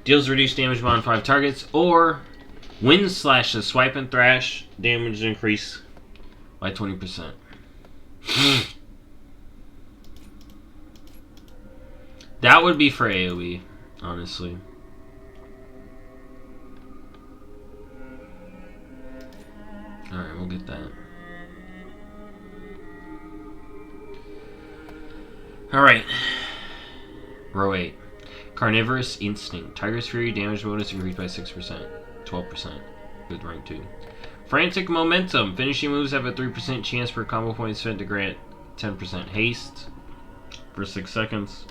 Deals reduced damage beyond 5 targets. Or Wind Slashes. Swipe and Thrash. Damage increase by 20%. That would be for AoE, honestly. Alright, we'll get that. Alright. Row 8. Carnivorous Instinct. Tiger's Fury damage bonus increased by 6%. 12% with rank 2. Frantic Momentum. Finishing moves have a 3% chance per combo point spent to grant 10% haste for 6 seconds.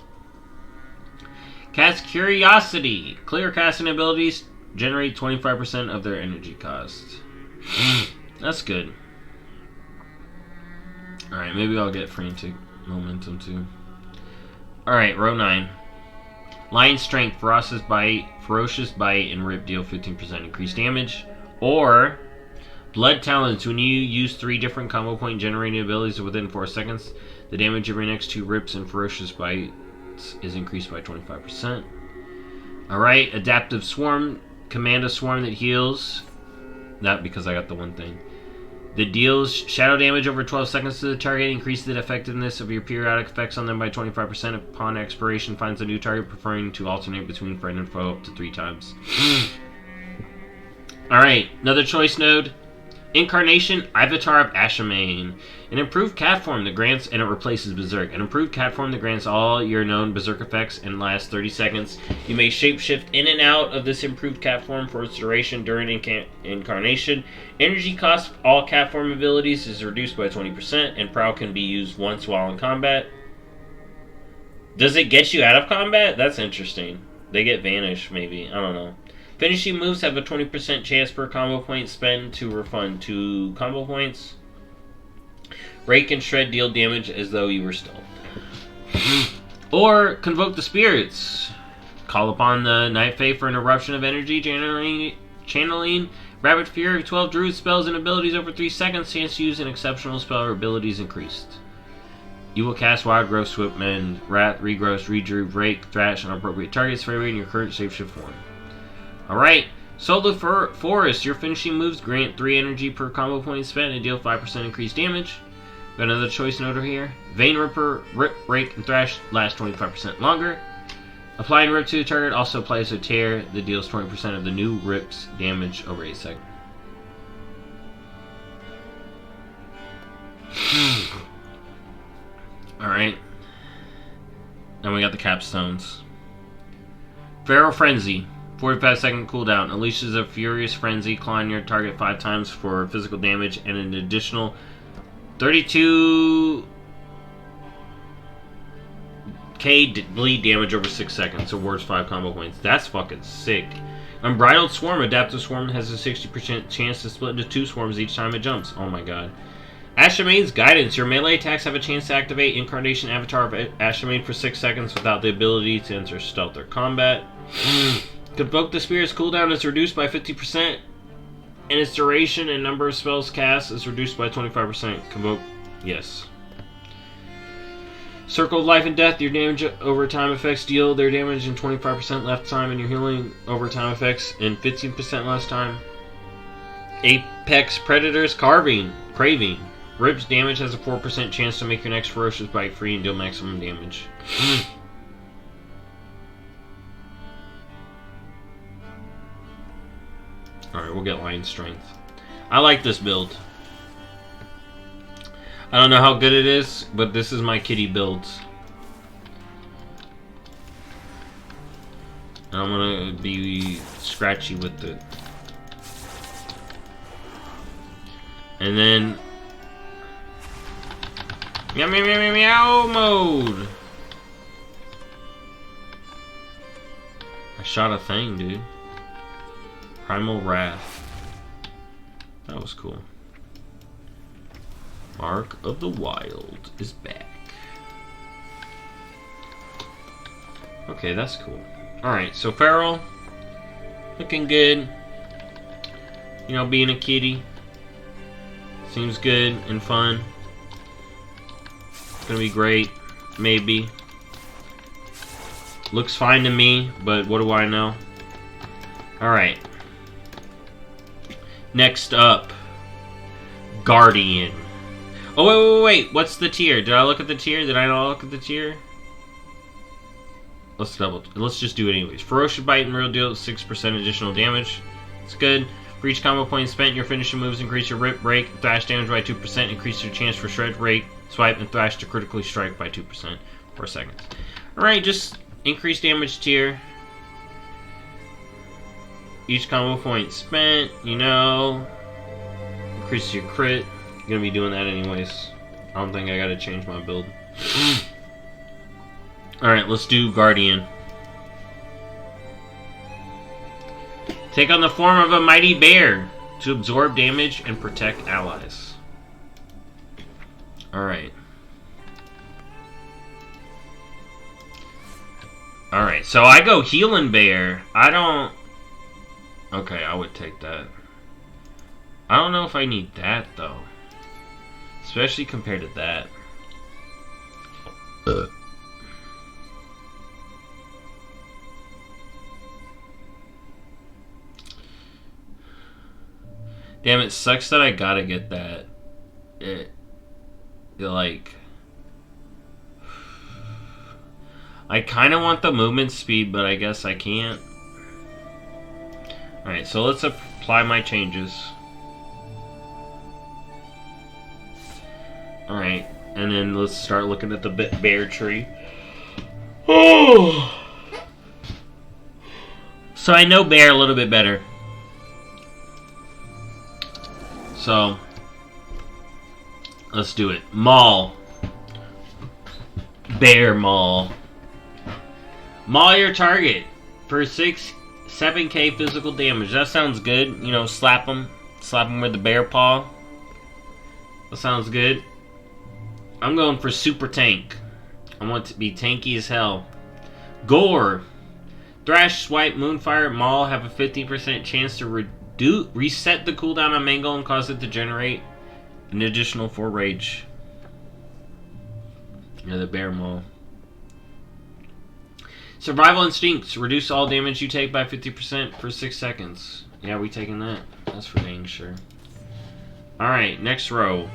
Cast Curiosity. Clear casting abilities Generate 25% of their energy cost. That's good. Alright, maybe I'll get frantic momentum too. Alright, row 9. Lion Strength, Ferocious Bite, and Rip deal 15% increased damage. Or Blood Talons, when you use 3 different combo point generating abilities within 4 seconds, the damage of your next 2 Rips and Ferocious Bites is increased by 25%. Alright, Adaptive Swarm, command a swarm that heals. Not because I got the one thing. That deals shadow damage over 12 seconds to the target. Increase the effectiveness of your periodic effects on them by 25% upon expiration. Finds a new target, preferring to alternate between friend and foe up to 3 times. Alright, another choice node. Incarnation, Avatar of Ashamain. An improved cat form that grants, and it replaces Berserk. An improved cat form that grants all your known Berserk effects and lasts 30 seconds. You may shapeshift in and out of this improved cat form for its duration during Incarnation. Energy cost of all cat form abilities is reduced by 20%, and Prowl can be used once while in combat. Does it get you out of combat? That's interesting. They get Vanish, maybe. I don't know. Finishing moves have a 20% chance per combo point spent to refund 2 combo points. Rake and Shred deal damage as though you were stealth. Or Convoke the Spirits. Call upon the Night Fae for an eruption of energy, channeling Rapid Fury, 12 Druid spells and abilities over 3 seconds. Chance to use an exceptional spell or abilities increased. You will cast Wild Growth, Swift Mend, Wrath, Regrowth, Redruve, Rake, Thrash on appropriate targets favoring your current shapeshift form. Alright, Solar Forest. Your finishing moves grant 3 energy per combo point spent and deal 5% increased damage. Got another choice note here. Vein Ripper, Rip, Rake, and Thrash last 25% longer. Applying Rip to the target also applies a Tear that deals 20% of the new Rip's damage over 8 seconds. Alright. Then we got the capstones. Feral Frenzy. 45-second cooldown. Unleashes a Furious Frenzy, clawing your target 5 times for physical damage and an additional 32k bleed damage over 6 seconds. Awards 5 combo points. That's fucking sick. Unbridled Swarm. Adaptive Swarm has a 60% chance to split into 2 swarms each time it jumps. Oh my god. Ashamain's Guidance. Your melee attacks have a chance to activate Incarnation Avatar of Ashamain for 6 seconds without the ability to enter stealth or combat. Convoke the Spirit's cooldown is reduced by 50%, and its duration and number of spells cast is reduced by 25%. Convoke, yes. Circle of Life and Death. Your damage over time effects deal their damage in 25% less time, and your healing over time effects in 15% less time. Apex Predator's Craving. Rip's damage has a 4% chance to make your next Ferocious Bite free and deal maximum damage. Alright, we'll get Lion Strength. I like this build. I don't know how good it is, but this is my kitty build. And I'm gonna be scratchy with it. And then meow meow meow meow meow mode. I shot a thing, dude. Primal Wrath. That was cool. Mark of the Wild is back. Okay, that's cool. Alright, so Feral. Looking good. You know, being a kitty. Seems good and fun. It's gonna be great. Maybe. Looks fine to me, but what do I know? Alright. Next up. Guardian. Oh, wait. What's the tier? Did I look at the tier? Did I not look at the tier? Let's just do it anyways. Ferocious Bite and Real deal 6% additional damage. It's good. For each combo point spent, your finishing moves increase your Rip, Rake, and Thrash damage by 2%. Increase your chance for Shred, Rake, Swipe, and Thrash to critically strike by 2% per second. Alright, just increase damage tier. Each combo point spent, you know. Increases your crit. You're gonna be doing that anyways. I don't think I gotta change my build. Alright, let's do Guardian. Take on the form of a mighty bear to absorb damage and protect allies. Alright. Alright, so I go healing bear. I don't... Okay, I would take that. I don't know if I need that, though. Especially compared to that. Damn, it sucks that I gotta get that. Like... I kind of want the movement speed, but I guess I can't. Alright, so let's apply my changes. Alright, and then let's start looking at the bear tree. Oh! So I know bear a little bit better. So, let's do it. Maul. Bear maul. Maul your target for 7k physical damage. That sounds good. You know, slap him. Slap him with the bear paw. That sounds good. I'm going for super tank. I want to be tanky as hell. Gore. Thrash, Swipe, Moonfire, Maul have a 50% chance to reset the cooldown on Mangle and cause it to generate an additional 4 rage. Yeah, the bear maul. Survival Instincts. Reduce all damage you take by 50% for 6 seconds. Yeah, we taking that. That's for dang sure. Alright, next row.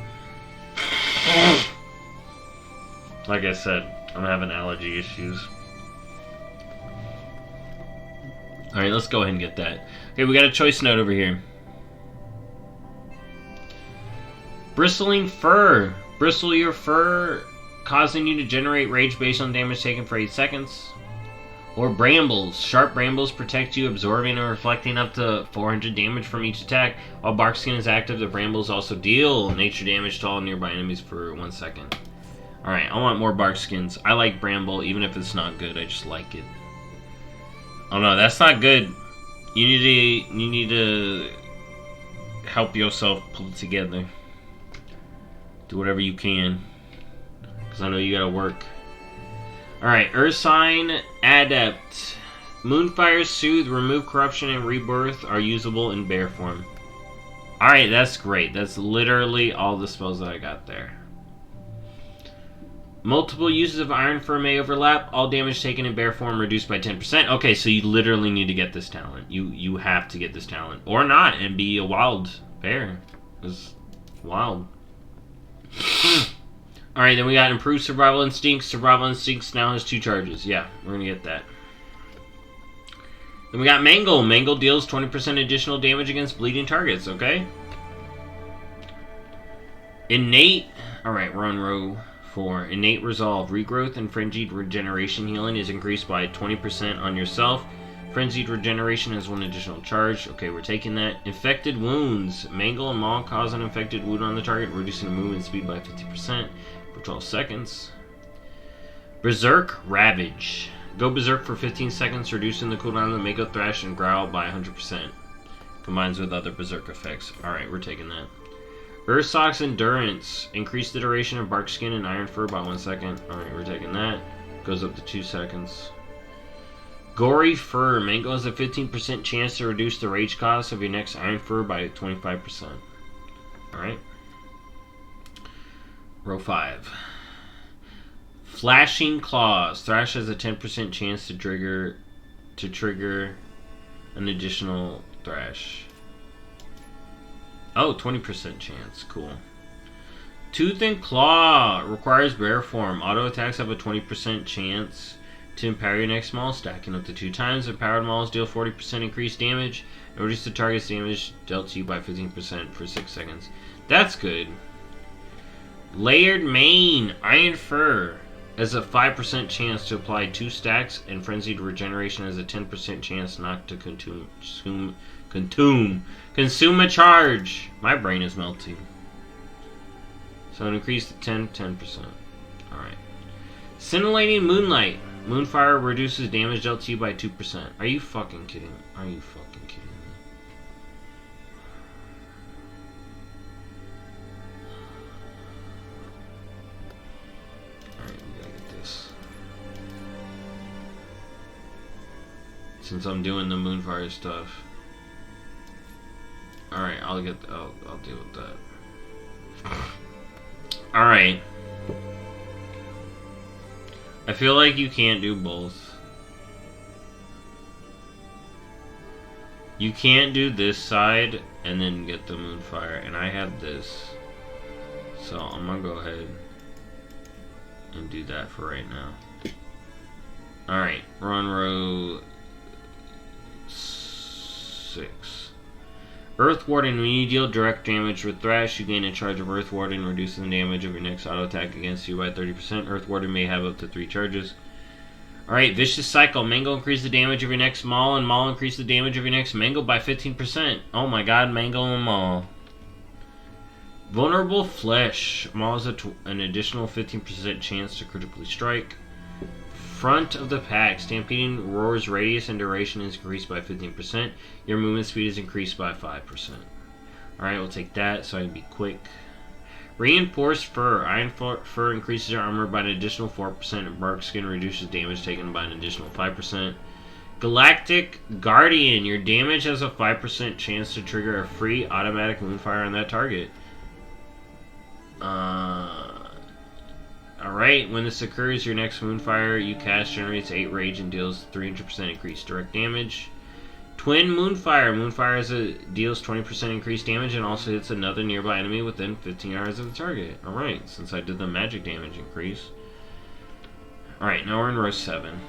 Like I said, I'm having allergy issues. Alright, let's go ahead and get that. Okay, we got a choice note over here. Bristling Fur. Bristle your fur, causing you to generate rage based on damage taken for 8 seconds. Or Brambles. Sharp brambles protect you, absorbing and reflecting up to 400 damage from each attack. While Barkskin is active, the brambles also deal nature damage to all nearby enemies for 1 second. Alright, I want more Barkskins. I like Bramble, even if it's not good, I just like it. Oh no, that's not good. You need to help yourself pull it together. Do whatever you can, because I know you gotta work. Alright, Ursine Adept. Moonfire, Soothe, Remove Corruption, and Rebirth are usable in bear form. Alright, that's great. That's literally all the spells that I got there. Multiple uses of Iron Fur may overlap. All damage taken in bear form reduced by 10%. Okay, so you literally need to get this talent. You have to get this talent. Or not, and be a wild bear. It's wild. Alright, then we got Improved Survival Instincts. Survival Instincts now has 2 charges. Yeah, we're gonna get that. Then we got Mangle. Mangle deals 20% additional damage against bleeding targets, okay? Innate. Alright, we're on row 4. Innate Resolve. Regrowth and Frenzied Regeneration healing is increased by 20% on yourself. Frenzied Regeneration has 1 additional charge. Okay, we're taking that. Infected Wounds. Mangle and Maul cause an infected wound on the target, reducing the movement speed by 50%. For 12 seconds. Berserk Ravage. Go Berserk for 15 seconds, reducing the cooldown of the Mako Thrash and Growl by 100%. Combines with other Berserk effects. Alright, we're taking that. Ursock's Endurance. Increase the duration of Barkskin and Iron Fur by 1 second. Alright, we're taking that. Goes up to 2 seconds. Gory Fur. Mango has a 15% chance to reduce the rage cost of your next Iron Fur by 25%. Alright. Row 5. Flashing Claws. Thrash has a 10% chance to trigger an additional Thrash. Oh, 20% chance. Cool. Tooth and Claw requires bear form. Auto attacks have a 20% chance to empower your next Maul, stacking up to 2 times. Empowered Mauls deal 40% increased damage and reduce the target's damage dealt to you by 15% for 6 seconds. That's good. Layered Mane. Iron Fur has a 5% chance to apply 2 stacks, and Frenzied Regeneration has a 10% chance not to consume a charge. My brain is melting. So an increase to 10%. Alright. Scintillating Moonlight. Moonfire reduces damage dealt to you by 2%. Are you fucking kidding? Are you fucking kidding me? since I'm doing the Moonfire stuff. Alright, I'll deal with that. Alright. I feel like you can't do both. You can't do this side and then get the Moonfire, and I have this. So I'm gonna go ahead and do that for right now. Alright, we're on row 6. Earth Warden, when you deal direct damage with Thrash, you gain a charge of Earth Warden, reducing the damage of your next auto attack against you by 30%. Earth Warden may have up to 3 charges. Alright, Vicious Cycle. Mangle increase the damage of your next Maul, and Maul increase the damage of your next Mangle by 15%. Oh my god, Mangle and Maul. Vulnerable Flesh. Maul has an additional 15% chance to critically strike. Front of the pack. Stampeding Roar's radius and duration is increased by 15%. Your movement speed is increased by 5%. Alright, we'll take that so I can be quick. Reinforced Fur. Iron Fur increases your armor by an additional 4%, and Bark Skin reduces damage taken by an additional 5%. Galactic Guardian. Your damage has a 5% chance to trigger a free automatic Moonfire on that target. Alright, when this occurs, your next Moonfire you cast generates 8 rage and deals 300% increased direct damage. Twin Moonfire. Moonfire deals 20% increased damage and also hits another nearby enemy within 15 yards of the target. Alright, since I did the magic damage increase. Alright, now we're in row 7.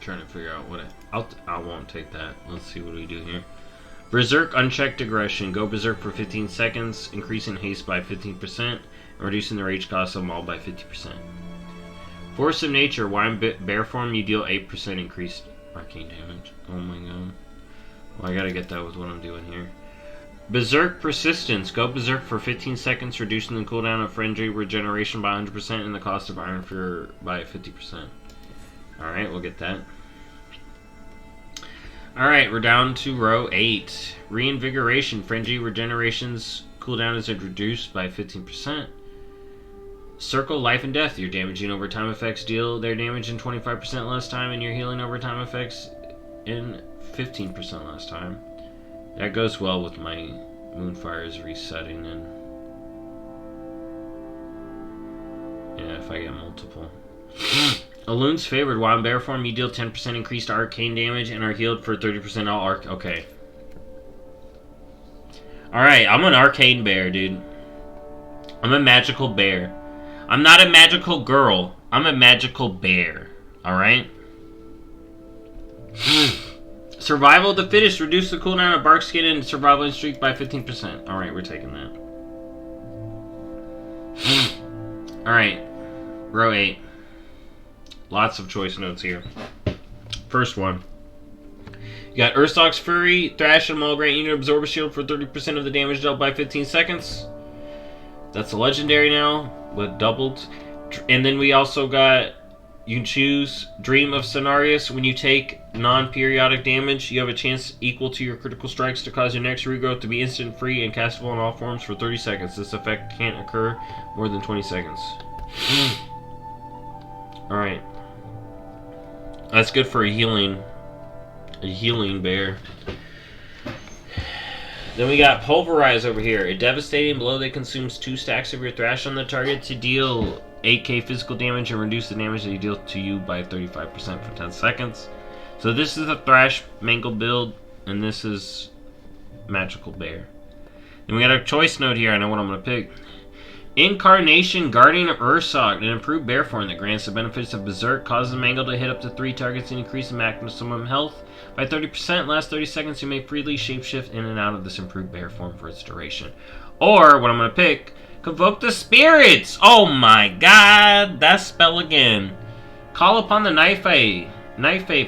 Trying to figure out what I won't take that. Let's see what we do here. Berserk Unchecked Aggression. Go Berserk for 15 seconds, increasing haste by 15%, and reducing the rage cost of Maul by 50%. Force of Nature. While in bear form, you deal 8% increased arcane damage. Oh my god. Well, I gotta get that with what I'm doing here. Berserk Persistence. Go Berserk for 15 seconds, reducing the cooldown of Frenzy Regeneration by 100% and the cost of Iron Fear by 50%. Alright, we'll get that. Alright, we're down to row 8. Reinvigoration. Frenzy Regeneration's cooldown is reduced by 15%. Circle Life and Death. Your damaging overtime effects deal their damage in 25% less time, and your healing overtime effects in 15% less time. That goes well with my Moonfire's resetting, and yeah, if I get multiple. Alun's Favored. While in bear form, you deal 10% increased arcane damage and are healed for 30% all arc. Okay. Alright, I'm an arcane bear, dude. I'm a magical bear. I'm not a magical girl. I'm a magical bear. Alright? Survival of the Fittest. Reduce the cooldown of Bark Skin and Survival and Streak by 15%. Alright, we're taking that. Alright. Row 8. Lots of choice notes here. First one. You got Ursock's Fury. Thrash and Maul grant you to absorb a shield for 30% of the damage dealt by 15 seconds. That's a legendary now, with doubled. And then we also got, you can choose Dream of Cenarius. When you take non-periodic damage, you have a chance equal to your critical strikes to cause your next regrowth to be instant free and castable in all forms for 30 seconds. This effect can't occur more than 20 seconds. Alright. That's good for a healing bear. Then we got Pulverize over here. A devastating blow that consumes 2 stacks of your Thrash on the target to deal 8k physical damage and reduce the damage that you deal to you by 35% for 10 seconds. So this is a Thrash Mangle build, and this is Magical Bear. Then we got a choice note here. I know what I'm going to pick. Incarnation Guardian of Ursock, an improved bear form that grants the benefits of Berserk, causes Mangle to hit up to 3 targets and increase the maximum health by 30%. Last 30 seconds, you may freely shapeshift in and out of this improved bear form for its duration. Or, what I'm going to pick, Convoke the Spirits! Oh my god! That spell again. Call upon the Night Fae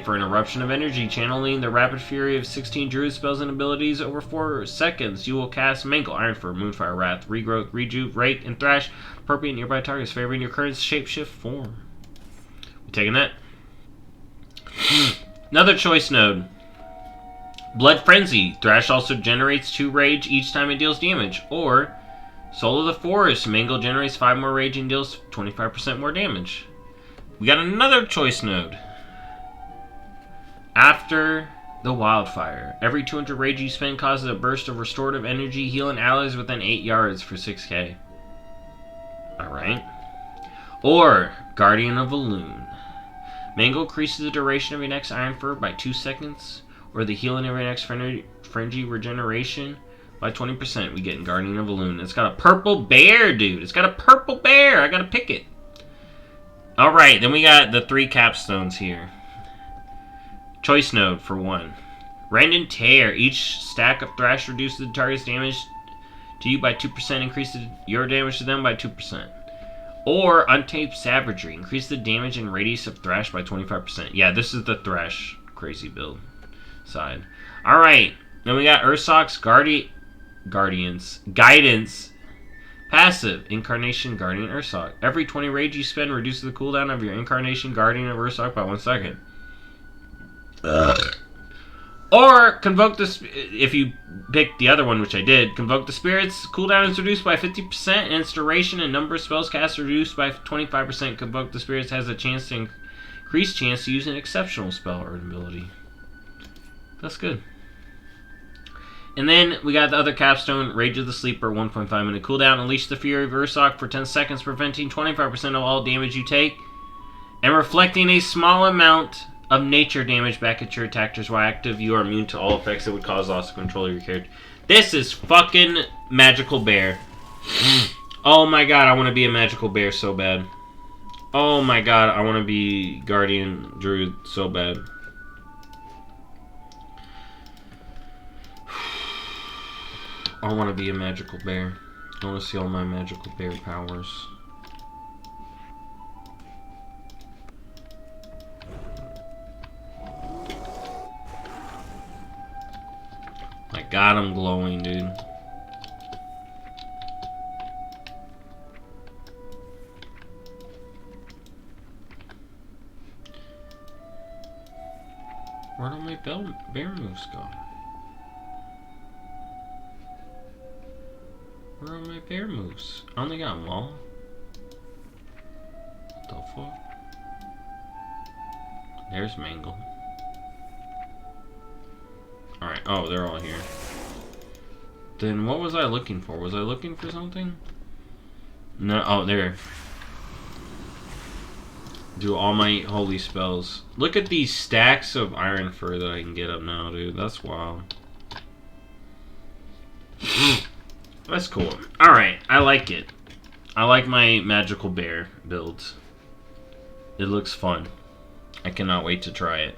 for an eruption of energy, channeling the rapid fury of 16 Druid spells and abilities over 4 seconds. You will cast Mangle, Iron Fur, Moonfire, Wrath, Regrowth, Rejuve, Rake, and Thrash, appropriate nearby targets, favoring your current shapeshift form. We taking that? Another choice node. Blood Frenzy. Thrash also generates 2 rage each time it deals damage. Or Soul of the Forest. Mangle generates 5 more rage and deals 25% more damage. We got another choice node. After the Wildfire. Every 200 rage you spend causes a burst of restorative energy, healing allies within 8 yards for 6k. Alright. Or Guardian of Elune. Mangle increases the duration of your next Iron Fur by 2 seconds. Or the healing of your next Frenzy regeneration by 20%. We get in Guardian of Elune. It's got a purple bear, dude. It's got a purple bear. I gotta pick it. Alright, then we got the 3 capstones here. Choice node for 1. Rend and Tear. Each stack of Thrash reduces the target's damage to you by 2%. Increases your damage to them by 2%. Or Untaped Savagery. Increase the damage and radius of Thrash by 25%. Yeah, this is the Thrash crazy build side. Alright. Then we got Ursoc's Guidance. Passive. Incarnation Guardian Ursoc. Every 20 rage you spend reduces the cooldown of your Incarnation Guardian of Ursoc by 1 second. Or Convoke the... If you pick the other one, which I did, Convoke the Spirits. Cooldown is reduced by 50%, and its duration and number of spells cast reduced by 25%. Convoke the Spirits has a chance to increase chance to use an exceptional spell or ability. That's good. And then we got the other capstone, Rage of the Sleeper, 1.5 minute cooldown. Unleash the Fury of Ursoc for 10 seconds, preventing 25% of all damage you take, and reflecting a small amount of nature damage back at your attackers. While active, you are immune to all effects that would cause loss of control of your character. This is fucking Magical Bear. Oh my god, I want to be a Magical Bear so bad. Oh my god, I want to be Guardian Druid so bad. I want to be a Magical Bear. I want to see all my Magical Bear powers. My god, I'm glowing, dude. Where do my bear moves go? Where are my bear moves? I only got them all. What the fuck? There's Mangle. Alright, oh, they're all here. Then what was I looking for? Was I looking for something? No, oh, there. Do all my holy spells. Look at these stacks of Iron Fur that I can get up now, dude. That's wild. That's cool. Alright, I like it. I like my Magical Bear build. It looks fun. I cannot wait to try it.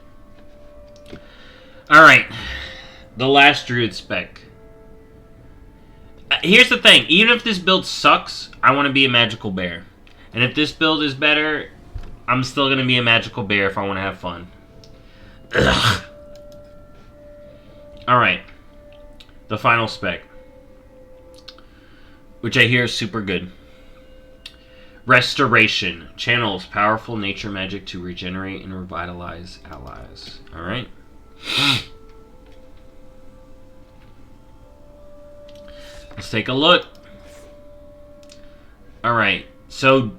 Alright. The last Druid spec. Here's the thing. Even if this build sucks, I want to be a Magical Bear. And if this build is better, I'm still going to be a Magical Bear if I want to have fun. Alright. The final spec. Which I hear is super good. Restoration. Channels powerful nature magic to regenerate and revitalize allies. Alright. Let's take a look. Alright. So,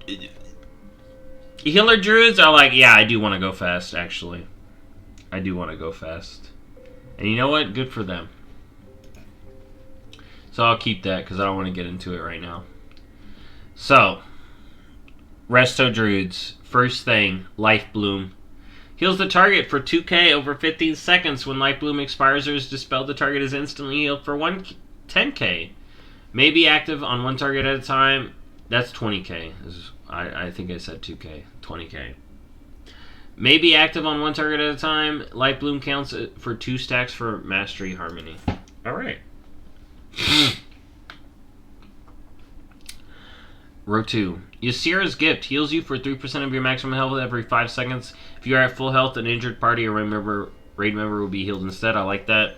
healer druids are like, yeah, I do want to go fast, actually. I do want to go fast. And you know what? Good for them. So I'll keep that because I don't want to get into it right now. So, Resto Druids. First thing, Life Bloom. Heals the target for 2k over 15 seconds. When Life Bloom expires or is dispelled, the target is instantly healed for 10k. May be active on one target at a time. That's 20k. I think I said 2k. 20k. May be active on one target at a time. Life Bloom counts for 2 stacks for Mastery Harmony. Alright. Row 2. Ysera's Gift heals you for 3% of your maximum health every 5 seconds. If you are at full health, an injured party or raid member will be healed instead. I like that.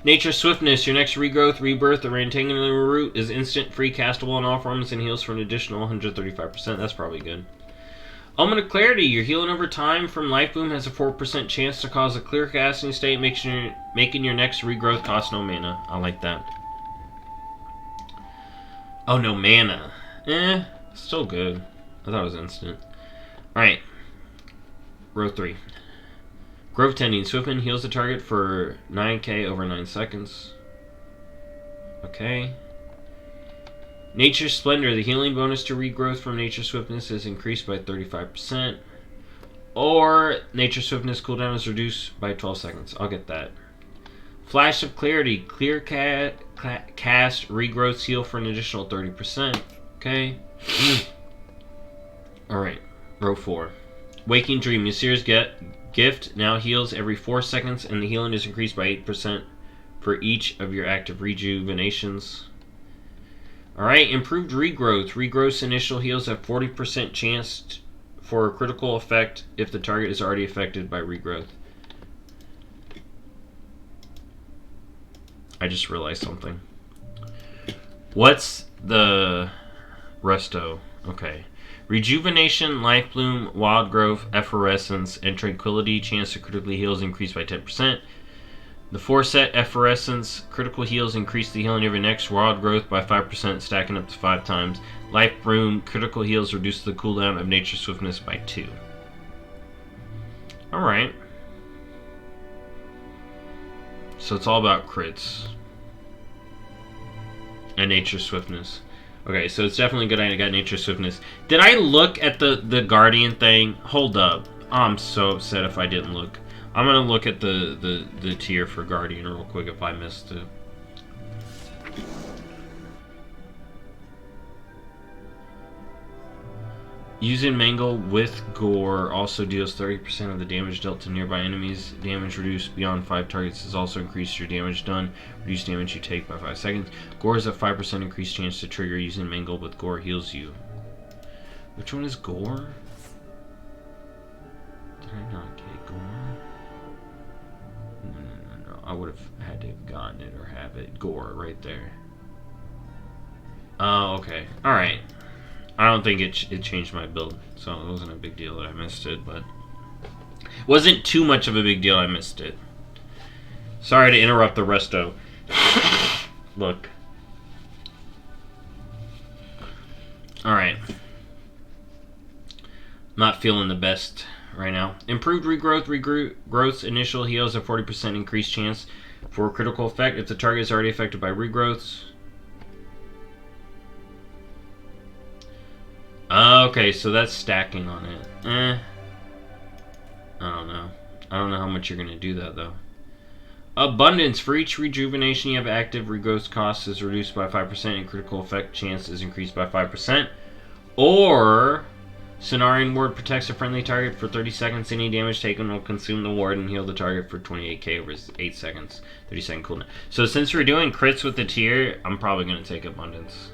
Nature Swiftness. Your next regrowth, rebirth, or rectangular root is instant, free, castable on all forms, and heals for an additional 135%. That's probably good. Element of Clarity. Your healing over time from Life Bloom has a 4% chance to cause a clear casting state, making your next regrowth cost no mana. I like that. Oh, no mana. Still good. I thought it was instant. Alright. Row 3. Growth Tending. Swiftman heals the target for 9k over 9 seconds. Okay. Nature Splendor. The healing bonus to regrowth from Nature Swiftness is increased by 35%. Or Nature Swiftness cooldown is reduced by 12 seconds. I'll get that. Flash of Clarity. Clear cast regrowth heal for an additional 30%. Okay. Alright. Row 4. Waking Dream. Ysir's gift now heals every 4 seconds, and the healing is increased by 8% for each of your active rejuvenations. Alright, improved regrowth. Regrowth's initial heals have 40% chance for a critical effect if the target is already affected by regrowth. I just realized something. What's the resto? Okay. Rejuvenation, Life Bloom, Wild Growth, Effervescence, and Tranquility. Chance to critically heals increased by 10%. The 4-set Effervescence, critical heals increase the healing of your next Wild Growth by 5%, stacking up to 5 times. Life Bloom, critical heals reduce the cooldown of Nature Swiftness by 2. Alright. So it's all about crits. And Nature Swiftness. Okay, so it's definitely good I got Nature Swiftness. Did I look at the Guardian thing? Hold up. I'm so upset if I didn't look. I'm gonna look at the tier for Guardian real quick if I missed it. Using Mangle with Gore also deals 30% of the damage dealt to nearby enemies. Damage reduced beyond 5 targets has also increased your damage done. Reduce damage you take by 5 seconds. Gore has a 5% increased chance to trigger. Using Mangle with Gore heals you. Which one is Gore? Did I not get Gore? No. I would have had to have gotten it or have it. Gore, right there. Oh, okay. Alright. I don't think it changed my build, so it wasn't a big deal that I missed it, but... wasn't too much of a big deal I missed it. Sorry to interrupt the resto. Look. Alright. Not feeling the best right now. Improved regrowth. Regrowth's initial heals a 40% increased chance for a critical effect if the target is already affected by regrowths. Okay, so that's stacking on it. I don't know. I don't know how much you're going to do that, though. Abundance. For each rejuvenation you have active, regrowth cost is reduced by 5% and critical effect chance is increased by 5%. Or, Cenarian Ward protects a friendly target for 30 seconds. Any damage taken will consume the ward and heal the target for 28k over 8 seconds. 30-second cooldown. So since we're doing crits with the tier, I'm probably going to take Abundance.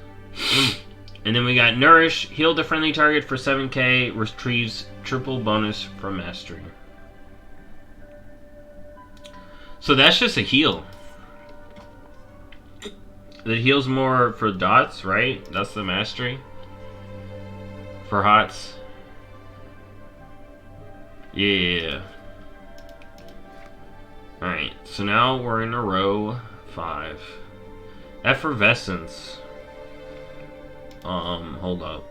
And then we got Nourish. Heal the friendly target for 7k. Retrieves triple bonus from Mastery. So that's just a heal. It heals more for dots, right? That's the Mastery. For hots. Yeah. Alright, so now we're in a row 5. Effervescence. Hold up.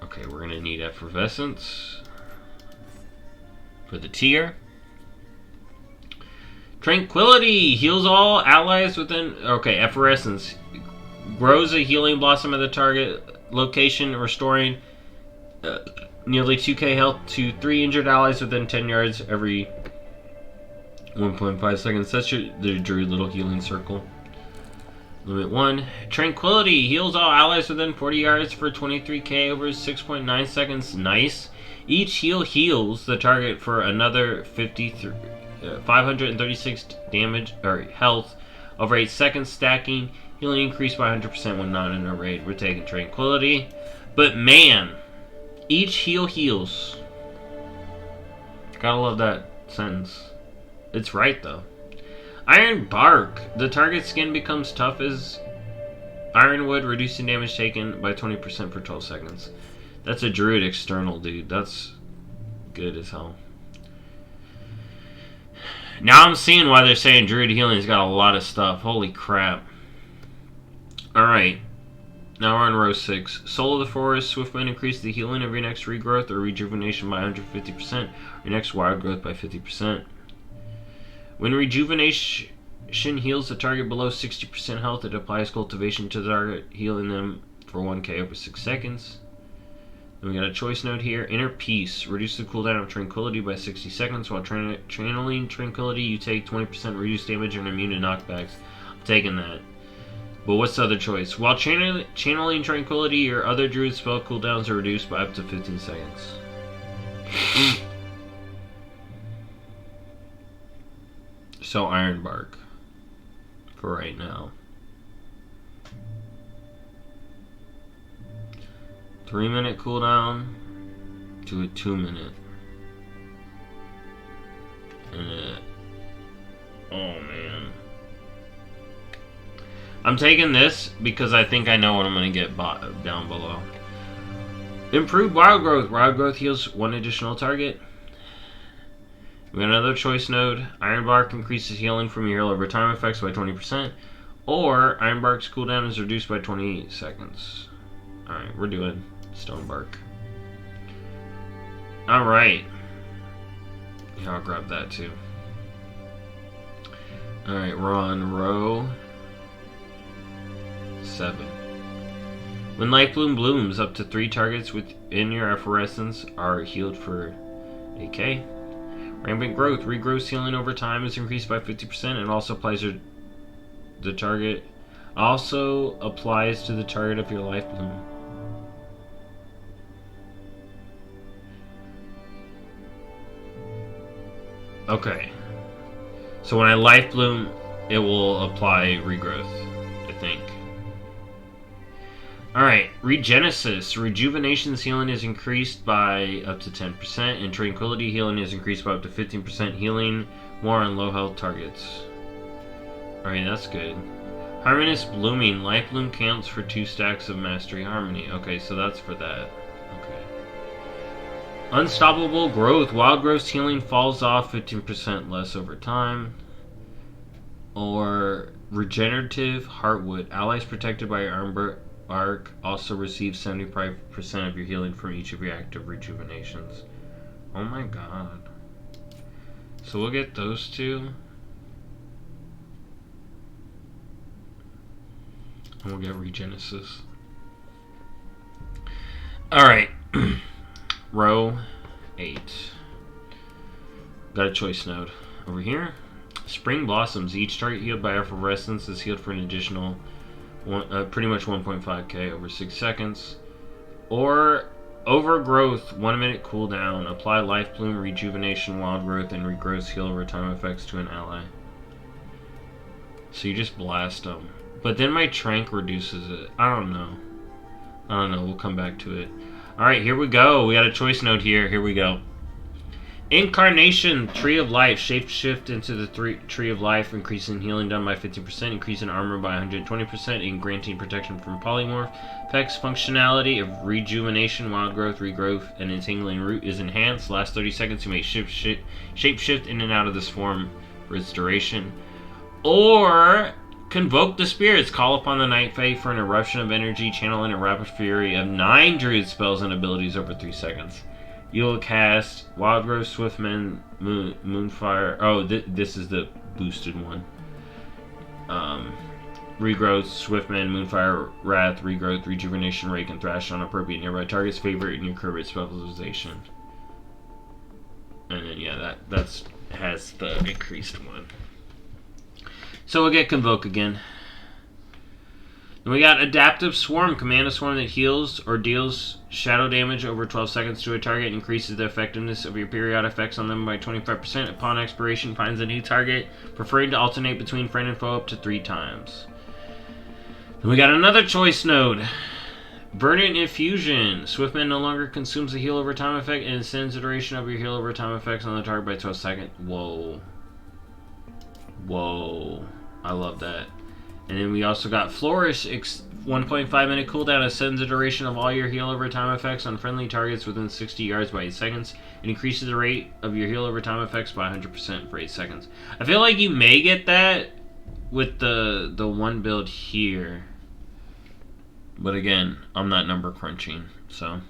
Okay, we're gonna need Effervescence for the tier. Tranquility heals all allies within. Okay, Effervescence grows a healing blossom at the target location, restoring nearly 2k health to 3 injured allies within 10 yards every 1.5 seconds. That's the Druid little healing circle. Limit 1. Tranquility heals all allies within 40 yards for 23k over 6.9 seconds. Nice. Each heal heals the target for another 536 damage or health over 8 seconds, stacking. Healing increased by 100% when not in a raid. We're taking Tranquility. But man, each heal heals. Gotta love that sentence. It's right, though. Iron Bark. The target's skin becomes tough as Ironwood, reducing damage taken by 20% for 12 seconds. That's a Druid external, dude. That's good as hell. Now I'm seeing why they're saying Druid healing's got a lot of stuff. Holy crap. Alright. Now we're on row 6. Soul of the Forest. Swiftwind increase the healing of your next regrowth or rejuvenation by 150%. Your next wild growth by 50%. When rejuvenation heals the target below 60% health, it applies cultivation to the target, healing them for 1k over 6 seconds. Then we got a choice node here. Inner Peace. Reduce the cooldown of Tranquility by 60 seconds. While channeling Tranquility, you take 20% reduced damage and are immune to knockbacks. I'm taking that. But what's the other choice? While channeling Tranquility, your other Druid spell cooldowns are reduced by up to 15 seconds. So Ironbark. For right now. 3-minute cooldown to a 2-minute. And oh man. I'm taking this because I think I know what I'm going to get down below. Improved Wild Growth. Wild Growth heals 1 additional target. We got another choice node. Ironbark increases healing from your heal over time effects by 20%. Or Ironbark's cooldown is reduced by 20 seconds. Alright, we're doing Stonebark. Alright. Yeah, I'll grab that too. Alright, we're on row 7. When Life Bloom blooms, up to 3 targets within your efflorescence are healed for 8k. Rampant Growth. Regrowth healing over time is increased by 50% and also applies to the target. Also applies to the target of your Life Bloom. Okay. So when I Life Bloom, it will apply regrowth, I think. Alright, Regenesis. Rejuvenation's healing is increased by up to 10%, and Tranquility healing is increased by up to 15%, healing more on low health targets. Alright, that's good. Harmonious Blooming. Life Bloom counts for 2 stacks of Mastery Harmony. Okay, so that's for that. Okay. Unstoppable Growth. Wild Growth's healing falls off 15% less over time. Or Regenerative Heartwood. Allies protected by your Arc also receive 75% of your healing from each of your active rejuvenations. Oh my god. So we'll get those 2. And we'll get Regenesis. Alright. Row 8. Got a choice node. Over here. Spring Blossoms. Each target healed by Efflorescence is healed for an additional pretty much 1.5k over 6 seconds. Or Overgrowth, 1 minute cooldown. Apply Life Bloom, Rejuvenation, Wild Growth, and Regrowth heal over time effects to an ally. So you just blast them. But then my Trank reduces it. I don't know. We'll come back to it. Alright, here we go. We got a choice node here. Here we go. Incarnation, Tree of Life. Shapeshift into the Tree of Life, increasing healing done by 50%, increasing armor by 120%, and granting protection from polymorph effects. Functionality of Rejuvenation, Wild Growth, Regrowth, and Entangling Root is enhanced. Last 30 seconds, you may shapeshift in and out of this form for its duration. Or Convoke the Spirits. Call upon the Night Fae for an eruption of energy, channel in a rapid fury of 9 Druid spells and abilities over 3 seconds. You'll cast Wild Growth, Swiftman, Moonfire. Oh, this is the boosted one. Regrowth, Swiftman, Moonfire, Wrath, Regrowth, Rejuvenation, Rake, and Thrash on appropriate nearby target's favorite in your current specialization. And then yeah, that has the increased one. So we'll get Convoke again. Then we got Adaptive Swarm. Command a swarm that heals or deals shadow damage over 12 seconds to a target. Increases the effectiveness of your periodic effects on them by 25%. Upon expiration, finds a new target, preferring to alternate between friend and foe up to 3 times. Then we got another choice node. Verdant Infusion. Swiftman no longer consumes the heal over time effect and extends the duration of your heal over time effects on the target by 12 seconds. Whoa. I love that. And then we also got Flourish, 1.5 minute cooldown, extends the duration of all your heal over time effects on friendly targets within 60 yards by 8 seconds. It increases the rate of your heal over time effects by 100% for 8 seconds. I feel like you may get that with the one build here. But again, I'm not number crunching, so.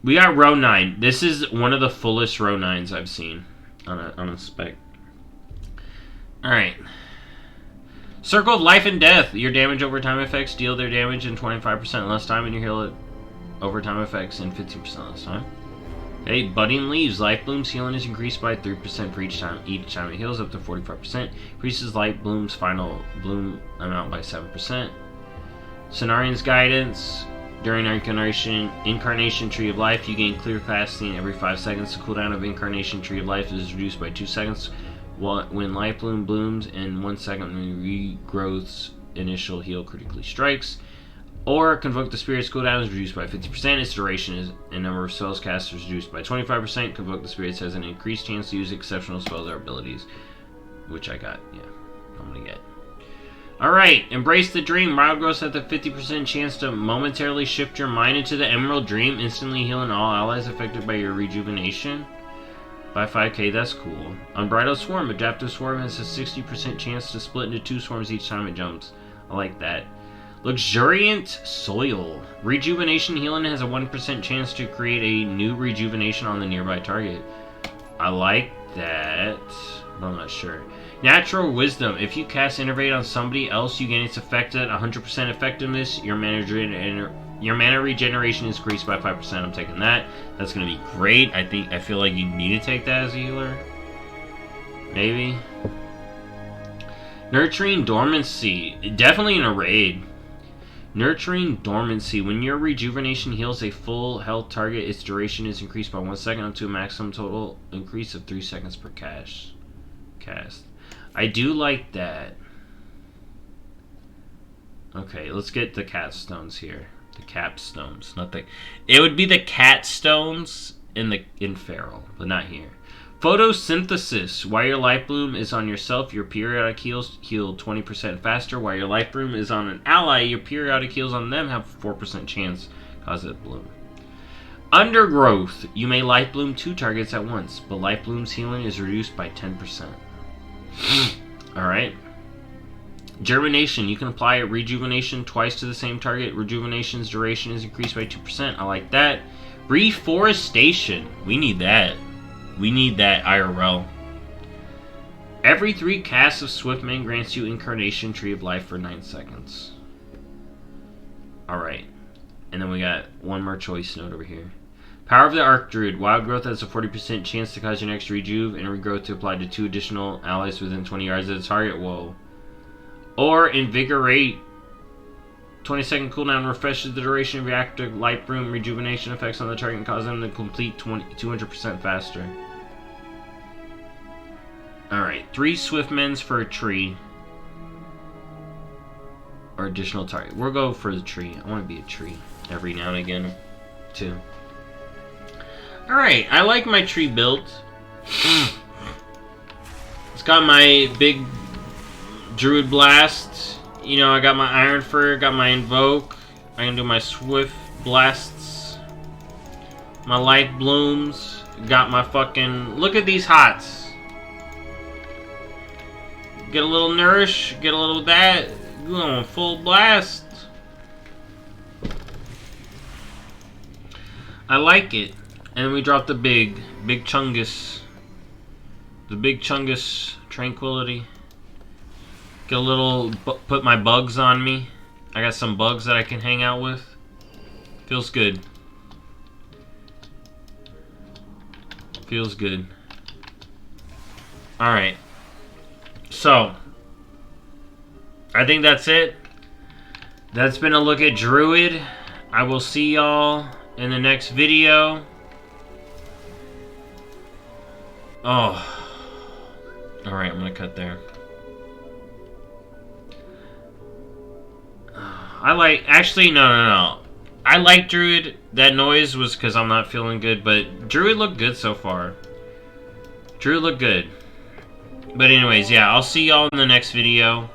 We got row 9. This is one of the fullest row 9s I've seen on a spec. Alright. Circle of Life and Death. Your damage over time effects deal their damage in 25% less time, and your heal over time effects in 15% less time. Okay, Budding Leaves. Life Bloom's healing is increased by 3% for each time it heals, up to 45%. Increases Life Bloom's final bloom amount by 7%. Cenarian's Guidance. During Incarnation Tree of Life, you gain clear casting every 5 seconds. The cooldown of Incarnation Tree of Life is reduced by 2 seconds. When Life Bloom blooms, in 1 second when regrowth's initial heal critically strikes. Or Convoke the Spirit's cooldown is reduced by 50%. Its duration is and number of spells cast is reduced by 25%. Convoke the Spirits has an increased chance to use exceptional spells or abilities, which I got. Yeah, I'm gonna get. Alright, Embrace the Dream. Wild Growth has a 50% chance to momentarily shift your mind into the Emerald Dream, instantly healing all allies affected by your rejuvenation. By 5k, that's cool. Unbridled Swarm. Adaptive Swarm has a 60% chance to split into 2 swarms each time it jumps. I like that. Luxuriant Soil. Rejuvenation healing has a 1% chance to create a new rejuvenation on the nearby target. I like that, but I'm not sure. Natural Wisdom. If you cast Innervate on somebody else, you gain its effect at 100% effectiveness. Your mana regeneration is increased by 5%. I'm taking that. That's going to be great. I feel like you need to take that as a healer. Maybe. Nurturing Dormancy. Definitely in a raid. Nurturing Dormancy. When your rejuvenation heals a full health target, its duration is increased by 1 second up to a maximum total increase of 3 seconds per cast. I do like that. Okay, let's get the capstones here. The capstones, not the. It would be the catstones in Feral, but not here. Photosynthesis. While your Life Bloom is on yourself, your periodic heals heal 20% faster. While your Life Bloom is on an ally, your periodic heals on them have a 4% chance to cause it bloom. Undergrowth. You may Life Bloom 2 targets at once, but Life Bloom's healing is reduced by 10%. Alright. Germination. You can apply a rejuvenation twice to the same target. Rejuvenation's duration is increased by 2%. I like that. Reforestation. We need that. We need that IRL. Every 3 casts of Swiftmane grants you Incarnation Tree of Life for 9 seconds. Alright. And then we got one more choice note over here. Power of the Arc Druid. Wild Growth has a 40% chance to cause your next rejuve and regrowth to apply to 2 additional allies within 20 yards of the target. Whoa. Or Invigorate. 20-second cooldown refreshes the duration of your active Life Bloom rejuvenation effects on the target and cause them to complete 200% faster. Alright, 3 Swiftmans for a tree. Or additional target. We'll go for the tree. I want to be a tree every now and again, too. Alright, I like my tree build. It's got my big Druid Blast. You know, I got my Iron Fur, got my Invoke. I can do my Swift Blasts. My Life Blooms. Got my fucking... Look at these hots. Get a little Nourish, get a little of that. Going full blast. I like it. And we dropped the big Chungus. The big Chungus Tranquility. Get a little, put my bugs on me. I got some bugs that I can hang out with. Feels good. Feels good. Alright. So, I think that's it. That's been a look at Druid. I will see y'all in the next video. Oh. Alright, I'm gonna cut there. I like... Actually, no. I like Druid. That noise was because I'm not feeling good, but Druid looked good so far. Druid looked good. But anyways, yeah, I'll see y'all in the next video.